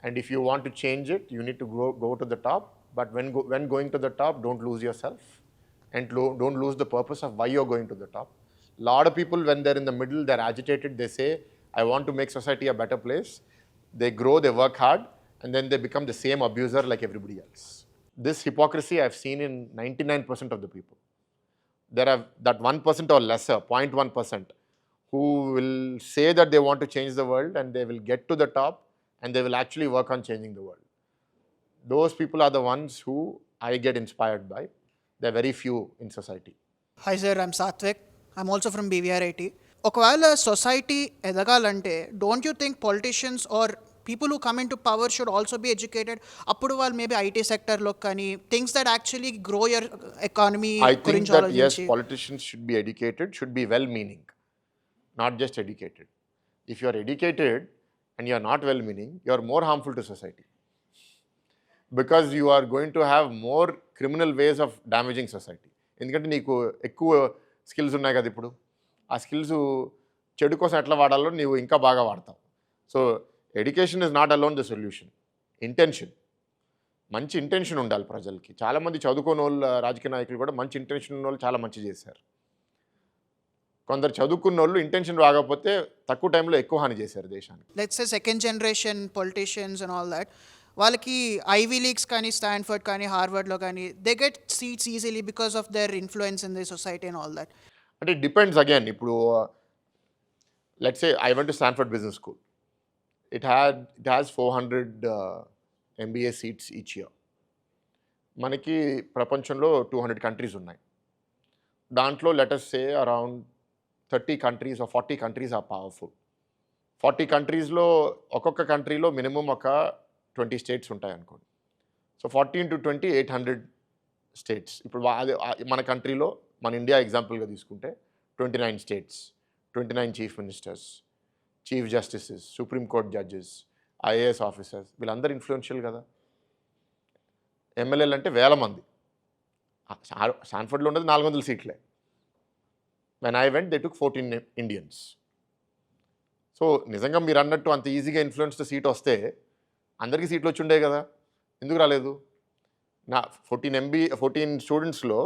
and if you want to change it, you need to go to the top. But when going to the top, don't lose yourself, and don't lose the purpose of why you're going to the top. A lot of people, when they're in the middle, they're agitated. They say, I want to make society a better place. They grow, they work hard, and then they become the same abuser like everybody else. This hypocrisy I've seen in 99% of the people. There are that 1% or lesser, 0.1%, who will say that they want to change the world, and they will get to the top, and they will actually work on changing the world. Those people are the ones who I get inspired by. There are very few in society. Hi sir, I'm Satvik. I'm also from BVR80. ఒకవేళ society ఎదగాలంటే don't you think politicians or people who come into power should also be educated? అప్పుడు వాళ్ళు maybe IT సెక్టర్లో కానీ things that actually grow your economy I think గురించి that yes, ఆలోచించి. politicians should be educated, should be well-meaning, not just educated. If you are educated and you are not well-meaning, you are more harmful to society, because you are going to have more criminal ways of damaging society. ఎందుకంటే నీకు ఎక్కువ skills ఉన్నాయి కదా ఇప్పుడు, ఆ skills చెడు కోసం ఎట్లా వాడాలో నీవు ఇంకా బాగా వాడతావు. So education is not alone the solution. Intention, మంచి ఇంటెన్షన్ ఉండాలి ప్రజలకి. చాలామంది చదువుకోని వాళ్ళు, రాజకీయ నాయకులు కూడా మంచి ఇంటెన్షన్ ఉన్న వాళ్ళు చాలా మంచి చేశారు. కొందరు చదువుకున్న వాళ్ళు ఇంటెన్షన్ రాకపోతే తక్కువ టైంలో ఎక్కువ హాని చేశారు దేశానికి. Let's say second generation politicians and all that, వాళ్ళకి ఐవీ లీగ్స్ కానీ స్టాన్ఫర్డ్ కానీ హార్వర్డ్లో కానీ they get seats easily because of their influence in the society and all that. అంటే ఇట్ డిపెండ్స్ అగైన్. ఇప్పుడు let's say I went to Stanford business school. It has 400 MBA seats each year. మనకి ప్రపంచంలో 200 countries ఉన్నాయి. దాంట్లో let us say around 30 countries or 40 countries are powerful. 40 కంట్రీస్లో ఒక్కొక్క కంట్రీలో minimum ఒక 20 స్టేట్స్ ఉంటాయి అనుకోండి. So 40 into 20, 800 states. ఇప్పుడు మన కంట్రీలో, మన ఇండియా ఎగ్జాంపుల్గా తీసుకుంటే 29 states, 29 chief ministers, chief justices, supreme court judges, IAS officers, వీళ్ళందరూ ఇన్ఫ్లుయెన్షియల్ కదా. ఎమ్మెల్యేలు అంటే వేల మంది. స్టాన్ఫర్డ్లో ఉన్నది 400 సీట్లే. When I went they took 14 Indians. So నిజంగా మీరు అన్నట్టు అంత ఈజీగా ఇన్ఫ్లుయెన్స్తో సీట్ వస్తే అందరికీ సీట్లు వచ్చి ఉండే కదా, ఎందుకు రాలేదు? నా 14 స్టూడెంట్స్లో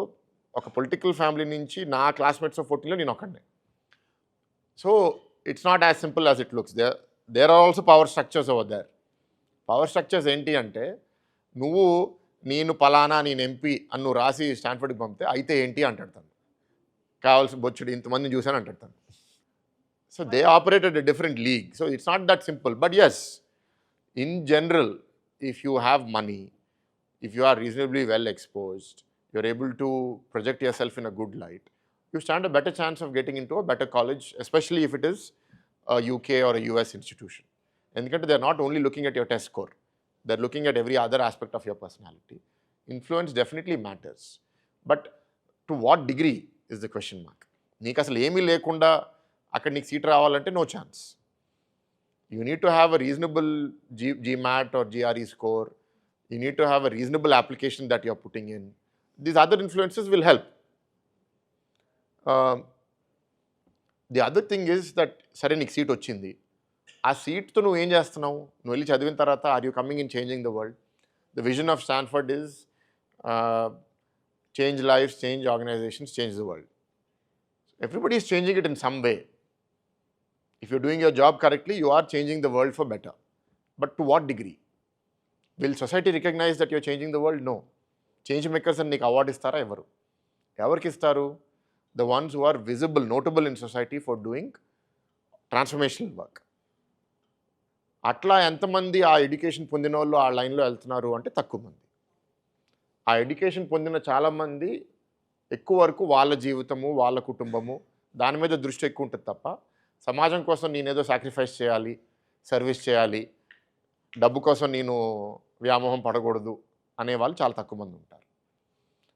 ఒక పొలిటికల్ ఫ్యామిలీ నుంచి నా క్లాస్మేట్స్ 14లో నేను ఒక్కడే. So it's not as simple as it looks. There are also power structures over there. Power structures ఏంటి అంటే, నేను పలానా, నేను ఎంపీ అని నువ్వు రాసి స్టాన్ఫర్డ్కి పంపితే అయితే ఏంటి అంటాడు తను. కావాల్సిన బొచ్చుడు ఇంతమందిని చూశాను అంటాడు తను. So they operated a different league. So it's not that simple. But yes, in general, if you have money, if you are reasonably well exposed, you are able to project yourself in a good light, you stand a better chance of getting into a better college, especially if it is a UK or a US institution. Endukante they are not only looking at your test score, they are looking at every other aspect of your personality. Influence definitely matters, but to what degree is the question mark. Neeku asalu emi lekunda akkada neeku seat ravalante no chance. You need to have a reasonable GMAT or GRE score. You need to have a reasonable application that you are putting in. These other influences will help. The other thing is that, సరే నీకు seat వచ్చింది, ఆ సీట్తో నువ్వు ఏం చేస్తున్నావు? నువ్వు వెళ్ళి చదివిన తర్వాత are you coming in changing the world? The vision of Stanford is change lives, change organisations, change the world. Everybody is changing it in some way. If you're doing your job correctly, you are changing the world for better. But to what degree? Will society recognize that you're changing the world? No. Change makers and నీకు award ఇస్తారా? ఎవరికి ఇస్తారు? The ones who are visible, notable in society for doing transformational work. అట్లా ఎంతమంది ఆ education పొందిన వాళ్ళు ఆ లైన్లో వెళ్తున్నారు అంటే తక్కువ మంది. ఆ ఎడ్యుకేషన్ పొందిన చాలామంది ఎక్కువ వరకు వాళ్ళ జీవితము, వాళ్ళ కుటుంబము దాని మీద దృష్టి ఎక్కువ ఉంటుంది తప్ప సమాజం కోసం నేనేదో సాక్రిఫైస్ చేయాలి, సర్వీస్ చేయాలి, డబ్బు కోసం నేను వ్యామోహం పడకూడదు అనేవాళ్ళు చాలా తక్కువ మంది ఉంటారు.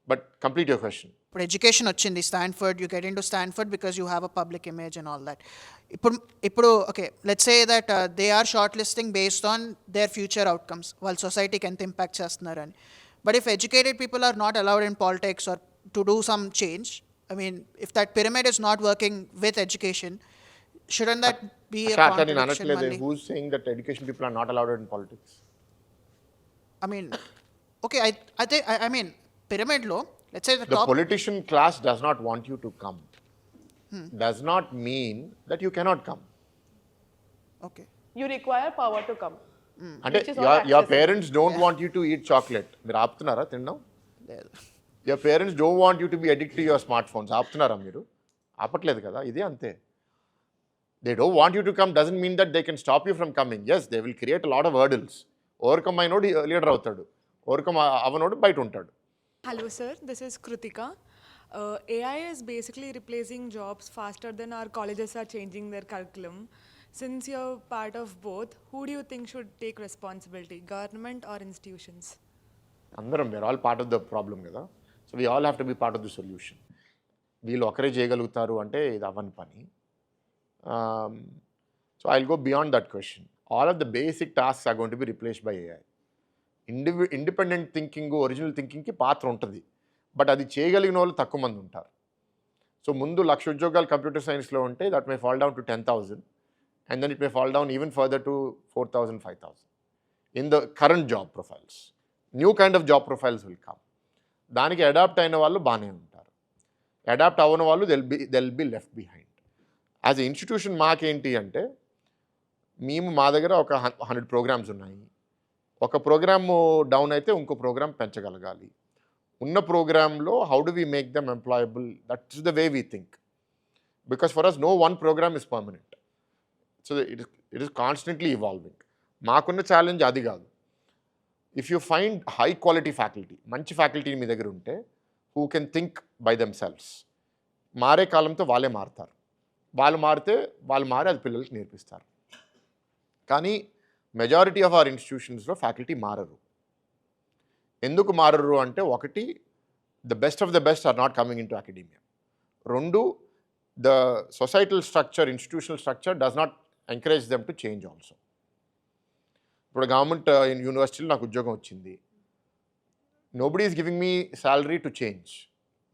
But complete your question. ఇప్పుడు ఎడ్యుకేషన్ వచ్చింది, Stanford, you get into Stanford because you have a public image and all that. ఇప్పుడు okay, let's say that they are shortlisting based on their future outcomes, వాళ్ళ సొసైటీకి ఎంత impact చేస్తున్నారని. But if educated people are not allowed in politics or to do some change, I mean, if that pyramid is not working with education, shouldn't that be a contradiction? Who's saying that education people are not allowed in politics? I mean, okay, I mean, pyramid lo, let's say the top... The politician class does not want you to come. Does not mean that you cannot come. Okay. You require power to come. అంటే your parents don't want you to eat chocolate. మీరు ఆపుతున్నారా తినడం? Your parents don't want you to be addicted to your smartphones. ఆపుతున్నారా మీరు? ఆపట్లేదు కదా, ఇదే అంతే. They don't want you to come doesn't mean that they can stop you from coming. Yes, they will create a lot of hurdles. Overcome అయినోడు leader అవుతాడు, overcome అవనోడు బయట ఉంటాడు. Hello sir, this is Kritika. AI is basically replacing jobs faster than our colleges are changing their curriculum. Since you're part of both, who do you think should take responsibility, government or institutions? అందరం, we're all part of the problem కదా. So we all have to be part of the solution. వీళ్ళు ఒకరే చేయగలుగుతారు అంటే ఇది అవ్వని పని. So I'll go beyond that question. All of the basic tasks are going to be replaced by AI. Independent thinking, original థింకింగ్కి పాత్ర ఉంటుంది, బట్ అది చేయగలిగిన వాళ్ళు తక్కువ మంది ఉంటారు. సో ముందు 1,00,000 ఉద్యోగాలు కంప్యూటర్ సైన్స్లో ఉంటే that may fall down to 10,000 and then it may fall down even further to 4,000, 5,000 in the current job profiles. New kind of job profiles will come. దానికి అడాప్ట్ అయిన వాళ్ళు బాగానే ఉంటారు, అడాప్ట్ అవ్వని వాళ్ళు they'll be left behind. As a institution మాకేంటి అంటే, మా దగ్గర ఒక 100 ప్రోగ్రామ్స్ ఉన్నాయి. ఒక ప్రోగ్రాము డౌన్ అయితే ఇంకో ప్రోగ్రామ్ పెంచగలగాలి. ఉన్న ప్రోగ్రాంలో how do we make them employable, that's the way we think. Because for us no one programme is permanent. So it is constantly evolving. మాకున్న ఛాలెంజ్ అది కాదు. If you find high quality faculty, మంచి faculty మీ దగ్గర ఉంటే, who can think by themselves, మారే కాలంతో వాళ్ళే మారుతారు. వాళ్ళు మారి అది పిల్లలకి నేర్పిస్తారు. కానీ మెజారిటీ ఆఫ్ అవర్ ఇన్స్టిట్యూషన్స్లో ఫ్యాకల్టీ మారరు. ఎందుకు మారరు అంటే, ఒకటి, the best of the best are not coming into academia. రెండు, the societal structure, institutional structure does not encourage them to change also. ఇప్పుడు గవర్నమెంట్ యూనివర్సిటీలో నాకు ఉద్యోగం వచ్చింది. Nobody is giving me salary to change,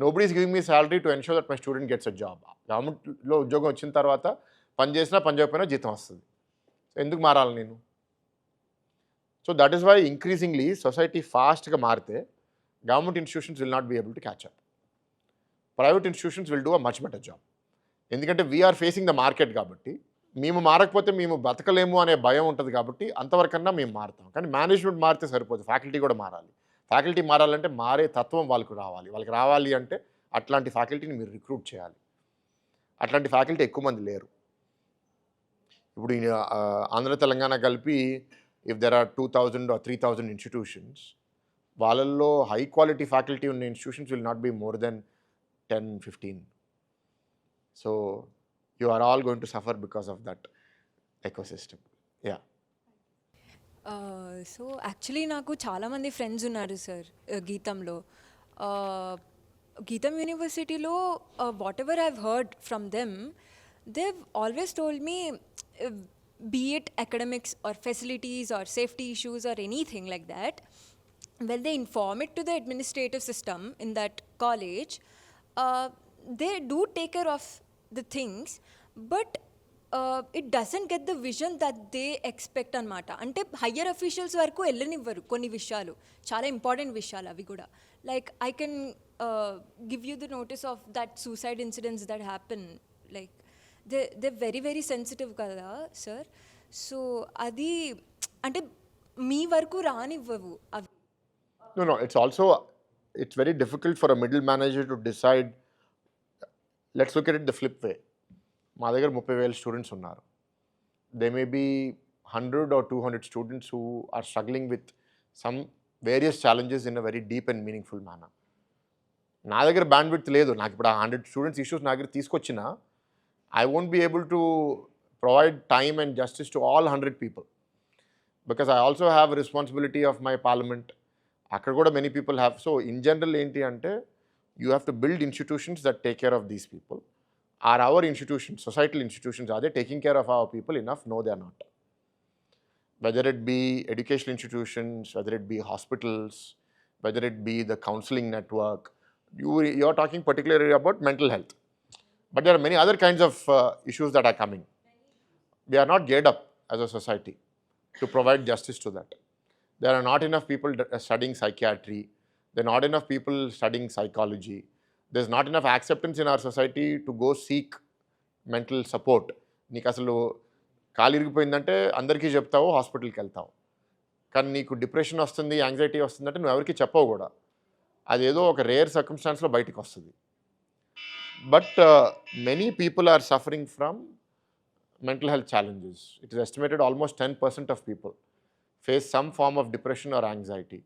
nobody is giving me salary to ensure that my student gets a job. గవర్నమెంట్లో ఉద్యోగం వచ్చిన తర్వాత పని చేసినా పని చేయకపోయినా జీతం వస్తుంది. సో ఎందుకు మారాలి నేను? So that is why increasingly society ఫాస్ట్గా మారితే government institutions will not be able to catch up. Private institutions will do a much better job. ఎందుకంటే వీఆర్ ఫేసింగ్ ద మార్కెట్ కాబట్టి. మేము మారకపోతే మేము బతకలేము అనే భయం ఉంటుంది కాబట్టి అంతవరకన్నా మేము మారుతాం. కానీ మేనేజ్మెంట్ మారితే సరిపోదు, ఫ్యాకల్టీ కూడా మారాలి. ఫ్యాకల్టీ మారాలంటే మారే తత్వం వాళ్ళకి రావాలి అంటే అట్లాంటి ఫ్యాకల్టీని మీరు రిక్రూట్ చేయాలి. అట్లాంటి ఫ్యాకల్టీ ఎక్కువ మంది లేరు. ఇప్పుడు ఆంధ్ర తెలంగాణ కలిపి if there are 2,000 or 3,000 institutions, వాళ్ళల్లో హై క్వాలిటీ ఫ్యాకల్టీ ఉన్న institutions will not be more than 10-15. So you are all going to suffer because of that ecosystem. Yeah. So actually నాకు చాలామంది ఫ్రెండ్స్ ఉన్నారు సార్ గీతంలో. గీతం యూనివర్సిటీలో what ever I've heard from them, they've always told me, be it academics or facilities or safety issues or anything like that, when they inform it to the administrative system in that college, they do take care of the things, but it doesn't get the vision that they expect అనమాట. అంటే higher officials వరకు వెళ్ళనివ్వరు కొన్ని విషయాలు, చాలా important విషయాలు అవి కూడా. Like I can give you the notice of that suicide incidents that happen. Like they very very sensitive కదా సార్. సో అది అంటే మీ వరకు రానివ్వవు అవి. No, it's very difficult for a middle manager to decide. Let's look at it the flip way. మా దగ్గర 30,000 students ఉన్నారు. They may be 100 or 200 students who are struggling with some various challenges in a very deep and meaningful manner. నా దగ్గర band width లేదు. నాకు ఇప్పుడు 100 students issues నా దగ్గర తీసుకొచ్చినా I won't be able to provide time and justice to all 100 people, because I also have a responsibility of my parliament. Akkada kuda many people have. So in general enti ante, you have to build institutions that take care of these people. Are our institutions, societal institutions, are they taking care of our people enough? No, they are not. Whether it be educational institutions, whether it be hospitals, whether it be the counseling network, you are talking particularly about mental health. But there are many other kinds of issues that are coming. We are not geared up as a society to provide justice to that. There are not enough people studying psychiatry. There are not enough people studying psychology. There's not enough acceptance in our society to go seek mental support. నీకు అసలు కాలు ఇరిగిపోయిందంటే అందరికీ చెప్తావు, హాస్పిటల్కి వెళ్తావు. కానీ నీకు depression వస్తుంది, యాంగ్జైటీ వస్తుందంటే నువ్వు ఎవరికి చెప్పవు కూడా. అదేదో ఒక రేర్ సర్కమ్స్టాన్స్లో బయటకు వస్తుంది. But many people are suffering from mental health challenges. It is estimated almost 10% of people face some form of depression or anxiety.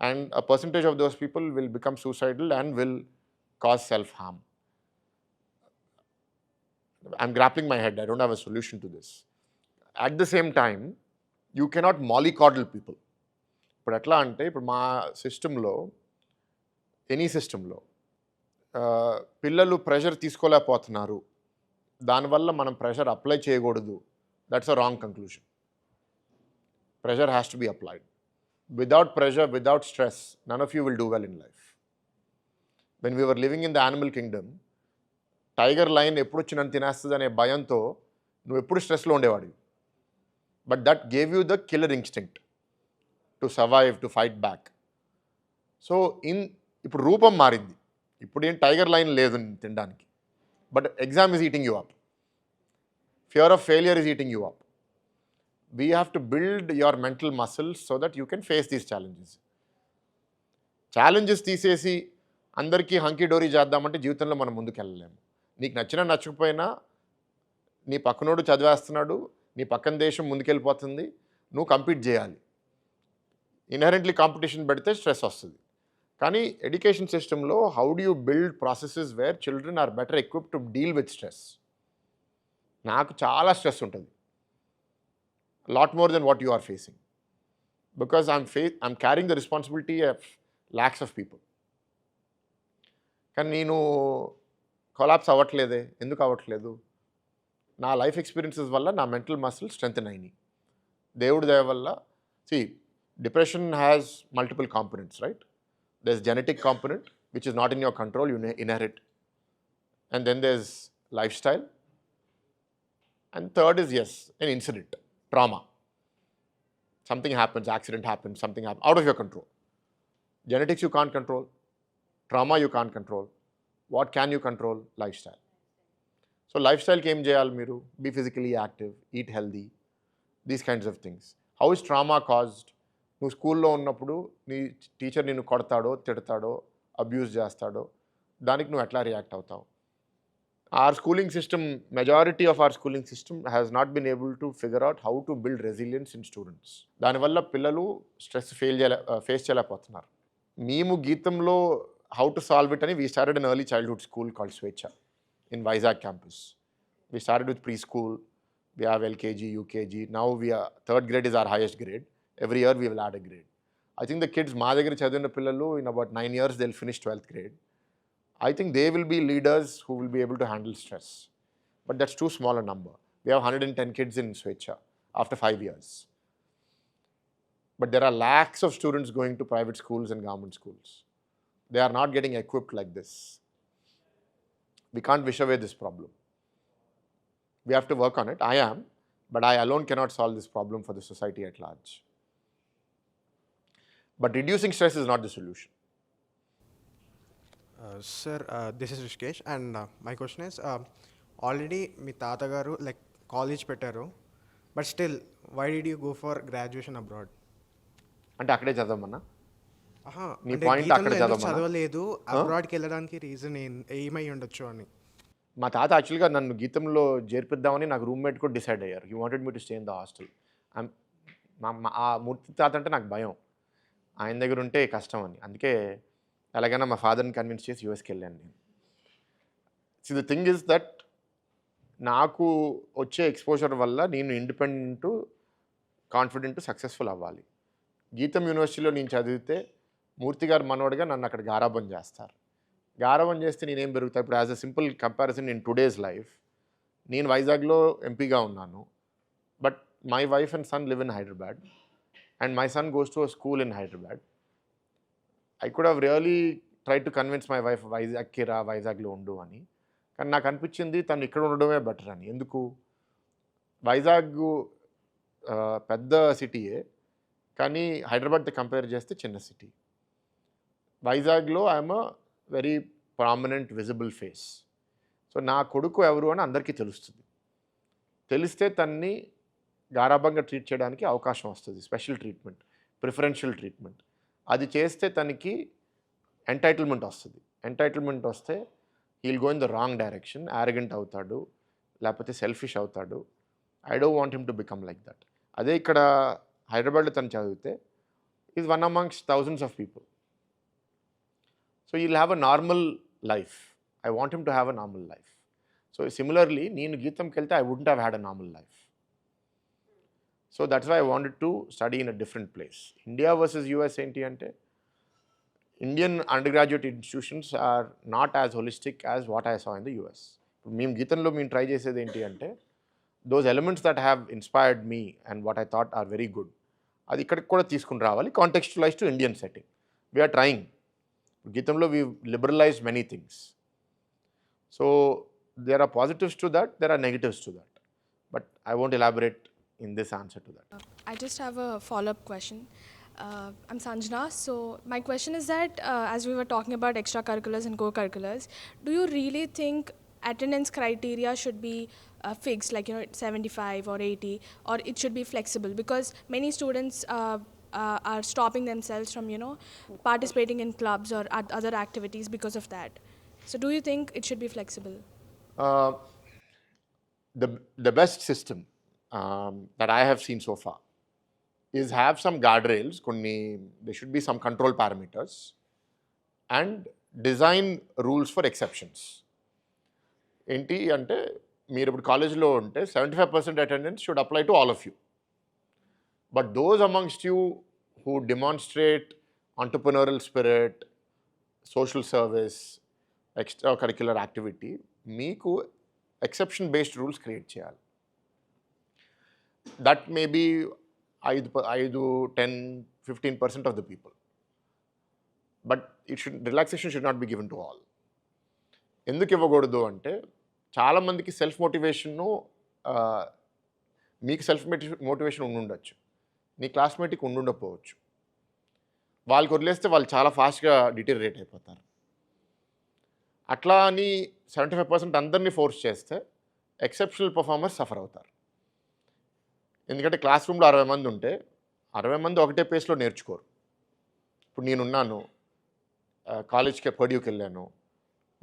And a percentage of those people will become suicidal and will cause self-harm. I'm grappling my head. I don't have a solution to this. At the same time, you cannot mollycoddle people. ఇప్పుడు ఎట్లా అంటే ఇప్పుడు మా సిస్టంలో, any సిస్టంలో పిల్లలు pressure తీసుకోలేకపోతున్నారు, దానివల్ల మనం ప్రెషర్ అప్లై చేయకూడదు. That's a wrong conclusion. Pressure has to be applied. Without pressure, without stress, none of you will do well in life. When we were living in the animal kingdom, tiger lion ఎప్పుడు వచ్చి నన్ను తినేస్తుంది అనే భయంతో నువ్వు ఎప్పుడు స్ట్రెస్లో ఉండేవాడివి. But that gave you the killer instinct to survive, to fight back. So ఇప్పుడు రూపం మారింది. ఇప్పుడు ఏం టైగర్ లైన్ లేదు తినడానికి. But exam is eating you up. Fear of failure is eating you up. We have to build your mental muscles so that you can face these challenges. Challenges తీసేసి అందరికీ హంకీ డోరీ చేద్దామంటే జీవితంలో మనం ముందుకు వెళ్ళలేము. నీకు నచ్చినా నచ్చకపోయినా నీ పక్కనోడు చదివేస్తున్నాడు, నీ పక్కన దేశం ముందుకెళ్ళిపోతుంది, నువ్వు కంపీట్ చేయాలి. ఇన్హెరెంట్లీ కాంపిటీషన్ పెడితే స్ట్రెస్ వస్తుంది. కానీ ఎడ్యుకేషన్ సిస్టంలో how do you build processes where children are better equipped to deal with stress. నాకు చాలా స్ట్రెస్ ఉంటుంది, lot more than what you are facing, because I'm carrying the responsibility of lakhs of people. కానీ నేను collapse అవ్వట్లేదే. ఎందుకు అవ్వట్లేదు? నా life experiences వల్ల నా మెంటల్ మసిల్ స్ట్రెంగ్తెన్ అయినాయి. దేవుడి దయ వల్ల. See, depression has multiple components, right? There's genetic component, which is not in your control, you inherit. And then there's lifestyle. And third is, yes, an incident, trauma. Something happens, accident happens, something happens, out of your control. Genetics you can't control. Trauma you can't control. What can you control? Lifestyle. So lifestyle ki em cheyali meeru? Be physically active, eat healthy, these kinds of things. How is trauma caused? నువ్వు స్కూల్లో ఉన్నప్పుడు నీ teacher నిన్ను కొడతాడో, తిడతాడో, abuse చేస్తాడో, దానికి నువ్వు ఎట్లా react అవుతావు? our schooling system, majority of our schooling system has not been able to figure out how to build resilience in students. దానివల్ల పిల్లలు స్ట్రెస్ ఫేస్ చేయలేకపోతున్నారు. మేము గీతంలో how to solve it అని we started an early childhood school called Swecha in Vizag campus. We started with preschool, we have LKG, UKG, now we are, third grade is our highest grade. Every year we will add a grade. I think the kids మా దగ్గర చదివిన పిల్లలు in about 9 years they'll finish 12th grade. I think they will be leaders who will be able to handle stress. But that's too small a number. We have 110 kids in Swecha after 5 years. But there are lakhs of students going to private schools and government schools. They are not getting equipped like this. We can't wish away this problem. We have to work on it. I am, but I alone cannot solve this problem for the society at large. But reducing stress is not the solution. Sir, this is Rishikesh, and my question is, already మీ తాతగారు like college పెట్టారు, but still, why did you go for graduation abroad? అంటే అక్కడే చదవమన్నా? నీ అంటే point అక్కడ గీతంలో ఎందుకు చదవమన్నా? చదవలేదు, అబ్రాడ్కి వెళ్ళడానికి రీజన్ ఏమై ఉండొచ్చు అని. మా తాత యాక్చువల్గా నన్ను గీతంలో చేర్పిద్దామని నాకు రూమ్మేట్ కూడా డిసైడ్ అయ్యారు. He wanted me to stay in the hostel. ఆ మూర్తి తాత అంటే నాకు భయం. ఆయన దగ్గర ఉంటే కష్టం అని. అందుకే ఎలాగైనా మా ఫాదర్ని కన్విన్స్ చేసి యూఎస్కి వెళ్ళాను నేను. So the thing is that నాకు వచ్చే ఎక్స్పోజర్ వల్ల నేను ఇండిపెండెంట్, కాన్ఫిడెంట్, సక్సెస్ఫుల్ అవ్వాలి. గీతం యూనివర్సిటీలో నేను చదివితే మూర్తి గారు మనోడిగా నన్ను అక్కడ గారాబం చేస్తారు. గారాబం చేస్తే నేనేం పెరుగుతా? ఇప్పుడు as a simple comparison in today's life, నేను వైజాగ్లో ఎంపీగా ఉన్నాను, but my wife and son live in Hyderabad and my son goes to a school in Hyderabad. I could have really try to convince my wife వైజాగ్కి రా, వైజాగ్లో ఉండు అని. కానీ నాకు అనిపించింది తను ఇక్కడ ఉండడమే బెటర్ అని. ఎందుకు? వైజాగ్ పెద్ద సిటీయే, కానీ హైదరాబాద్తో కంపేర్ చేస్తే చిన్న సిటీ. వైజాగ్లో I'm a very prominent visible face. So నా కొడుకు ఎవరు అని అందరికీ తెలుస్తుంది. తెలిస్తే తన్ని గారాబంగా ట్రీట్ చేయడానికి అవకాశం వస్తుంది. Special treatment, preferential treatment. అది చేస్తే తనకి ఎంటైటిల్మెంట్ వస్తుంది. ఎంటైటిల్మెంట్ వస్తే he'll go in the wrong direction, arrogant అవుతాడు, లేకపోతే సెల్ఫిష్ అవుతాడు. I don't want him to become like that. అదే ఇక్కడ హైదరాబాద్లో తను చదివితే is one amongst thousands of people. So he'll have a normal life. I want him to have a normal life. So similarly నేను గీతంకి వెళ్తే I wouldn't have had a normal life. So that's why I wanted to study in a different place. India versus US ఏంటి అంటే, Indian undergraduate institutions are not as holistic as what I saw in the US. మేము గీతంలో మేము try చేసేది ఏంటి అంటే, those elements that have inspired me and what I thought are very good, అది ఇక్కడికి కూడా తీసుకుని రావాలి, contextualise to Indian setting. We're trying. గీతంలో we liberalise many things. So there are positives to that, there are negatives to that, but I won't elaborate in this answer to that. I just have a follow-up question. I'm Sanjana. So my question is that as we were talking about extracurriculars and co-curriculars, do you really think attendance criteria should be fixed, like 75 or 80, or it should be flexible? Because many students are stopping themselves from participating in clubs or other activities because of that. So do you think it should be flexible? The best system that I have seen so far is have some guardrails, there should be some control parameters and design rules for exceptions. ఏంటి అంటే, మీరు ఇప్పుడు కాలేజ్లో ఉంటే 75% attendance should apply to all of you. But those amongst you who demonstrate entrepreneurial spirit, social service, extracurricular activity, మీకు exception based rules create చేయాలి. That may be 5, 10, 15% of the people, but relaxation should not be given to all. ఎందుకు ఇవ్వకూడదు అంటే, చాలామందికి self మోటివేషన్ను, మీకు self motivation ఉండుండొచ్చు, నీ క్లాస్మేట్కి ఉండుండకపోవచ్చు. వాళ్ళకి వదిలేస్తే వాళ్ళు చాలా ఫాస్ట్గా డిటీరియరేట్ అయిపోతారు. అట్లా అని 75% అందరినీ ఫోర్స్ చేస్తే ఎక్సెప్షనల్ పర్ఫార్మర్స్ సఫర్ అవుతారు. ఎందుకంటే క్లాస్ రూమ్లో 60 మంది ఉంటే 60 మంది ఒకటే పేస్లో నేర్చుకోరు. ఇప్పుడు నేనున్నాను, కాలేజ్కి పర్డ్యూకి వెళ్ళాను,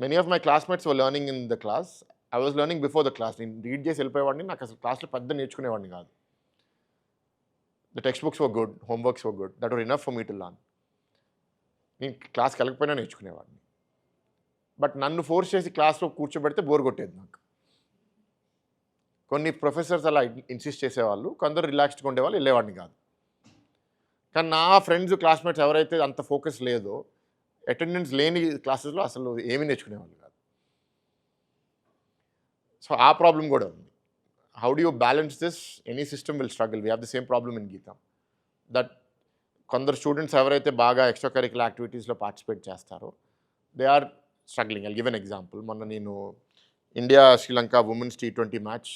many of my classmates were learning in the class, I was learning before the class. నేను రీడ్ చేసి వెళ్ళిపోయేవాడిని, నాకు అసలు క్లాస్లో పెద్ద నేర్చుకునేవాడిని కాదు. The text books were good, homeworks were good, that were enough for me to learn. నేను క్లాస్కి వెళ్ళకపోయినా నేర్చుకునేవాడిని. బట్ నన్ను ఫోర్స్ చేసి క్లాస్లో కూర్చోబెడితే బోర్ కొట్టేది నాకు. కొన్ని ప్రొఫెసర్స్ అలా ఇన్సిస్ట్ చేసేవాళ్ళు, కొందరు రిలాక్స్డ్గా ఉండేవాళ్ళు, వెళ్ళేవాడిని కాదు. కానీ నా ఫ్రెండ్స్, క్లాస్మేట్స్ ఎవరైతే అంత ఫోకస్ లేదో, అటెండెన్స్ లేని క్లాసెస్లో అసలు ఏమీ నేర్చుకునేవాళ్ళు కాదు. సో ఆ ప్రాబ్లం కూడా ఉంది. How do you balance this? Any system will struggle. We have the same problem in GITAM. That కొందరు స్టూడెంట్స్ ఎవరైతే బాగా ఎక్స్ట్రా కరిక్యులర్ యాక్టివిటీస్లో పార్టిసిపేట్ చేస్తారో, they are struggling. I'll give an example. మొన్న నేను India Sri Lanka women's T20 match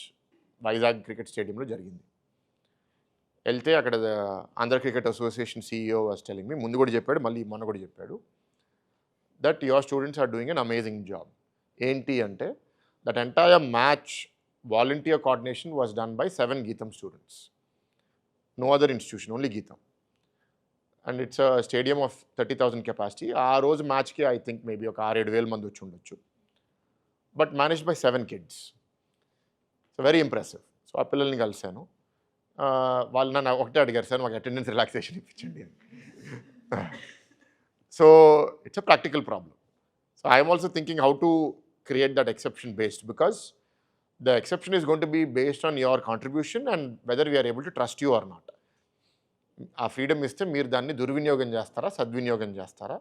Vizag cricket స్టేడియంలో జరిగింది. వెళ్తే అక్కడ Andhra cricket association CEO was telling me, ముందు కూడా చెప్పాడు, మళ్ళీ మొన్న కూడా చెప్పాడు, that your students are doing an amazing job. ఏంటి అంటే, that entire match volunteer coordination was done by 7 GITAM students. No other institution, only GITAM. And it's a stadium of 30,000 capacity. ఆ రోజు మ్యాచ్కి ఐ థింక్ మేబీ ఒక 6-7 వేల మంది వచ్చి ఉండొచ్చు. But managed by 7 kids. So very impressive. So ఆ పిల్లల్ని కలిశాను. వాళ్ళు నన్ను ఒకటే అడిగారు, సార్ మాకు అటెండెన్స్ రిలాక్సేషన్ ఇప్పించండి అని. So it's a practical problem. So I'm also thinking how to create that exception based, because the exception is going to be based on your contribution and whether we are able to trust you or not. ఆ freedom ఇస్తే మీరు దాన్ని దుర్వినియోగం చేస్తారా, సద్వినియోగం చేస్తారా?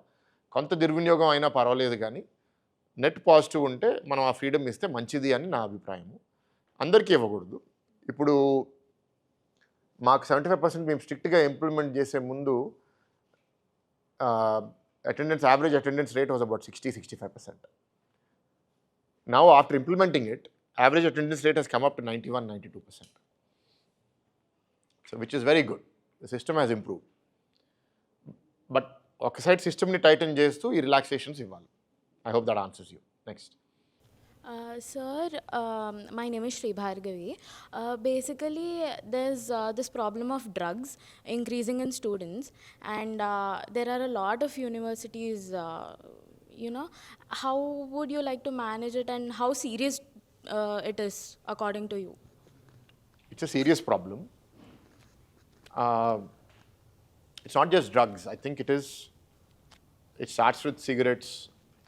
కొంత దుర్వినియోగం అయినా పర్వాలేదు, కానీ నెట్ పాజిటివ్ ఉంటే మనం ఆ ఫ్రీడమ్ ఇస్తే మంచిది అని నా అభిప్రాయము. అందరికీ ఇవ్వకూడదు. ఇప్పుడు మాకు 75% మేము స్ట్రిక్ట్గా ఇంప్లిమెంట్ చేసే ముందు average attendance rate was about 60-65%. Now after implementing it, average attendance rate has come up to 91-92%. So which is very good. The system has improved. But ఒకసారి సిస్టమ్ని టైటన్ చేస్తూ ఈ రిలాక్సేషన్స్ ఇవ్వాలి. I hope that answers you. Next. Sir, my name is Sribharat. Basically, there's this problem of drugs increasing in students, and there are a lot of universities, how would you like to manage it, and how serious it is according to you? It's a serious problem. It's not just drugs. I think it starts with cigarettes,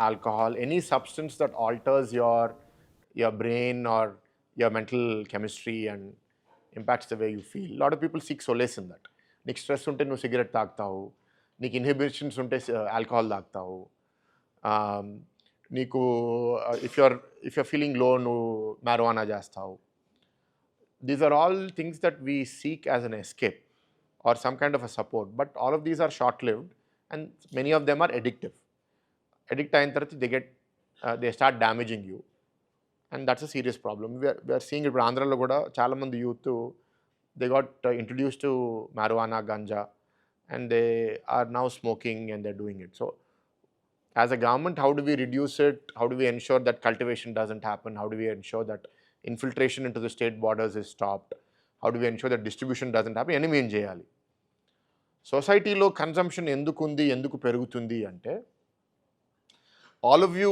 alcohol, any substance that alters your brain or your mental chemistry and impacts the way you feel. A lot of people seek solace in that. నీకు stress ఉంటే నువ్వు cigarette తాగుతావు, నీకు inhibitions ఉంటే alcohol తాగుతావు, నీకు if you're feeling లో నువ్వు మ్యారిజువానా చేస్తావు. These are all things that we seek as an escape or some kind of a support, but all of these are short-lived and many of them are addictive. Addict అయిన తర్వాత they start damaging you, and that's a serious problem. We are seeing ఇప్పుడు ఆంధ్రాలో కూడా చాలామంది youth they got introduced to marijuana, ganja, and they are now smoking and they're doing it. So as a government, how do we reduce it? How do we ensure that cultivation doesn't happen? How do we ensure that infiltration into the state borders is stopped? How do we ensure that distribution doesn't happen? ఎన్ని ఏం చేయాలి? సొసైటీలో consumption ఎందుకు ఉంది, ఎందుకు పెరుగుతుంది అంటే, all of you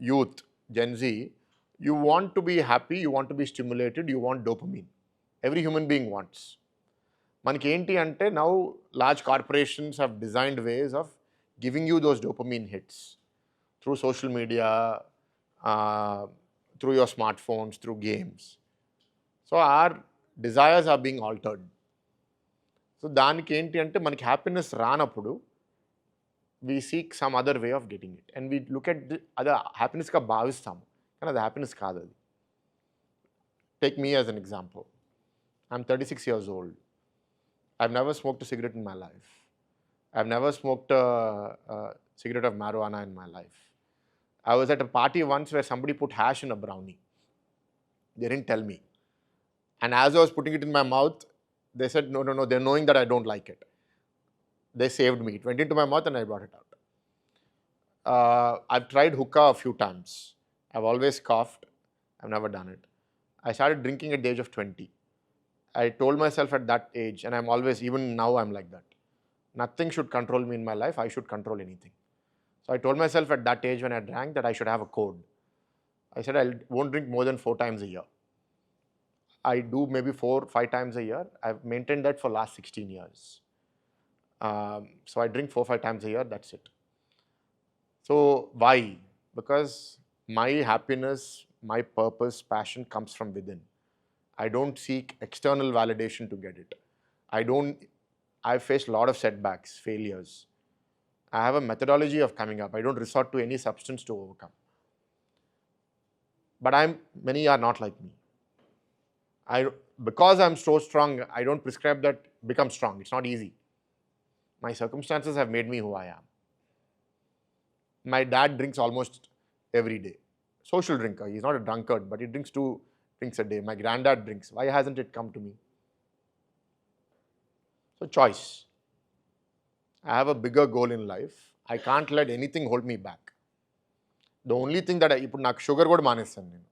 youth, Gen Z, you want to be happy, you want to be stimulated, you want dopamine. Every human being wants. మనకి ఏంటి అంటే, now large corporations have designed ways of giving you those dopamine hits through social media, through your smartphones, through games. So our desires are being altered. So దానికి ఏంటి అంటే, మనకి happiness రానప్పుడు we seek some other way of getting it, and we look at అది హ్యాపీనెస్గా భావిస్తాము, కానీ అది happiness కాదు. అది take me as an example. I'm 36 years old. I've never smoked a cigarette in my life. I've never smoked a cigarette of marijuana in my life. I was at a party once where somebody put hash in a brownie. They didn't tell me. And as I was putting it in my mouth, they said, no, they're knowing that I don't like it. They saved me. It went into my mouth and I brought it out. I've tried hookah a few times. I've always coughed. I've never done it. I started drinking at the age of 20. I told myself at that age, and I'm always, even now I'm like that. Nothing should control me in my life. I should control anything. So I told myself at that age when I drank that I should have a code. I said I won't drink more than 4 times a year. I do maybe 4-5 times a year. I've maintained that for last 16 years. So I drink 4-5 times a year, that's it. So why? Because my happiness, my purpose, passion comes from within. I don't seek external validation to get it. I've faced a lot of setbacks, failures. I have a methodology of coming up. I don't resort to any substance to overcome. But many are not like me. Because I'm so strong, I don't prescribe that become strong. It's not easy. My circumstances have made me who I am. My dad drinks almost every day. Social drinker. He's not a drunkard, but he drinks 2 drinks a day. My granddad drinks. Why hasn't it come to me? So choice. I have a bigger goal in life. I can't let anything hold me back. The only thing that ఇప్పుడు నాకు sugar కూడా మానేస్తాను నేను.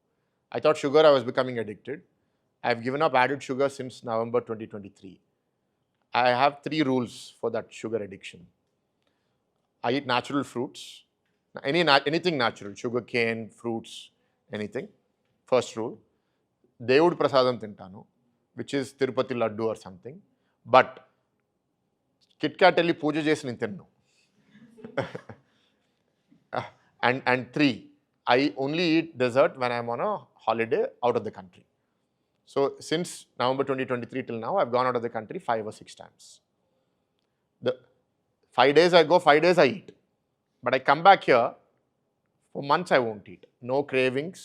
I thought sugar I was becoming addicted. I've given up added sugar since November 2023. I have 3 rules for that sugar addiction. I eat natural fruits. Anything natural, sugar cane, fruits, anything. First rule. దేవుడి ప్రసాదం తింటాను, which is Tirupati laddu or something. But Kit Kat వెళ్ళి పూజ చేసి నేను తిన్ను. And 3, I only eat dessert when I'm on a holiday out of the country. So since November 2023 till now, I've gone out of the country 5 or 6 times. The 5 days I go, 5 days I eat. But I come back here, for months I won't eat. No cravings.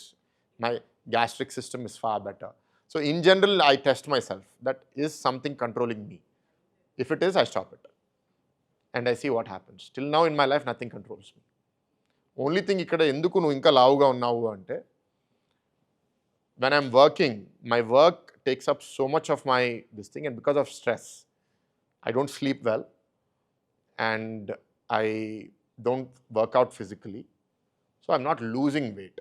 My gastric system is far better. So in general, I test myself. That is something controlling me. If it is, I stop it. And I see what happens. Till now in my life, nothing controls me. Only thing ఇక్కడ ఎందుకు నువ్వు ఇంకా లావుగా ఉన్నావు అంటే, when I'm working, my work takes up so much of my this thing, and because of stress, I don't sleep well and I don't work out physically. So I'm not losing weight.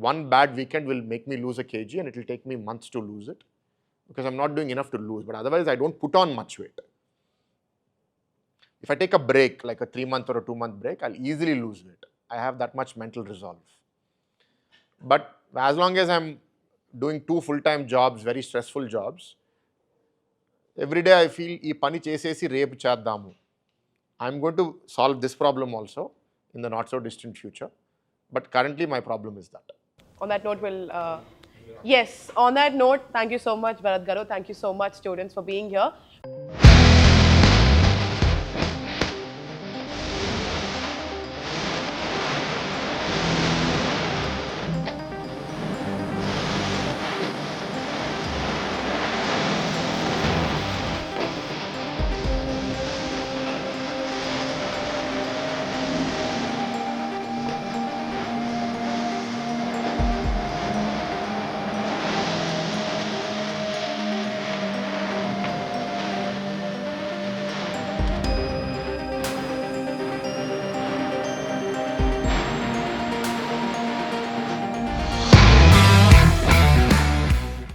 One bad weekend will make me lose a kg and it will take me months to lose it because I'm not doing enough to lose. But otherwise, I don't put on much weight. If I take a break, like a 3-month or a 2-month break, I'll easily lose weight. I have that much mental resolve. But as long as I'm doing 2 full-time jobs, very stressful jobs, every day I feel, ee pani chesesi repu cheddamu. I'm going to solve this problem also in the not so distant future. But currently my problem is that. On that note, on that note, thank you so much, Bharat Garu. Thank you so much, students, for being here.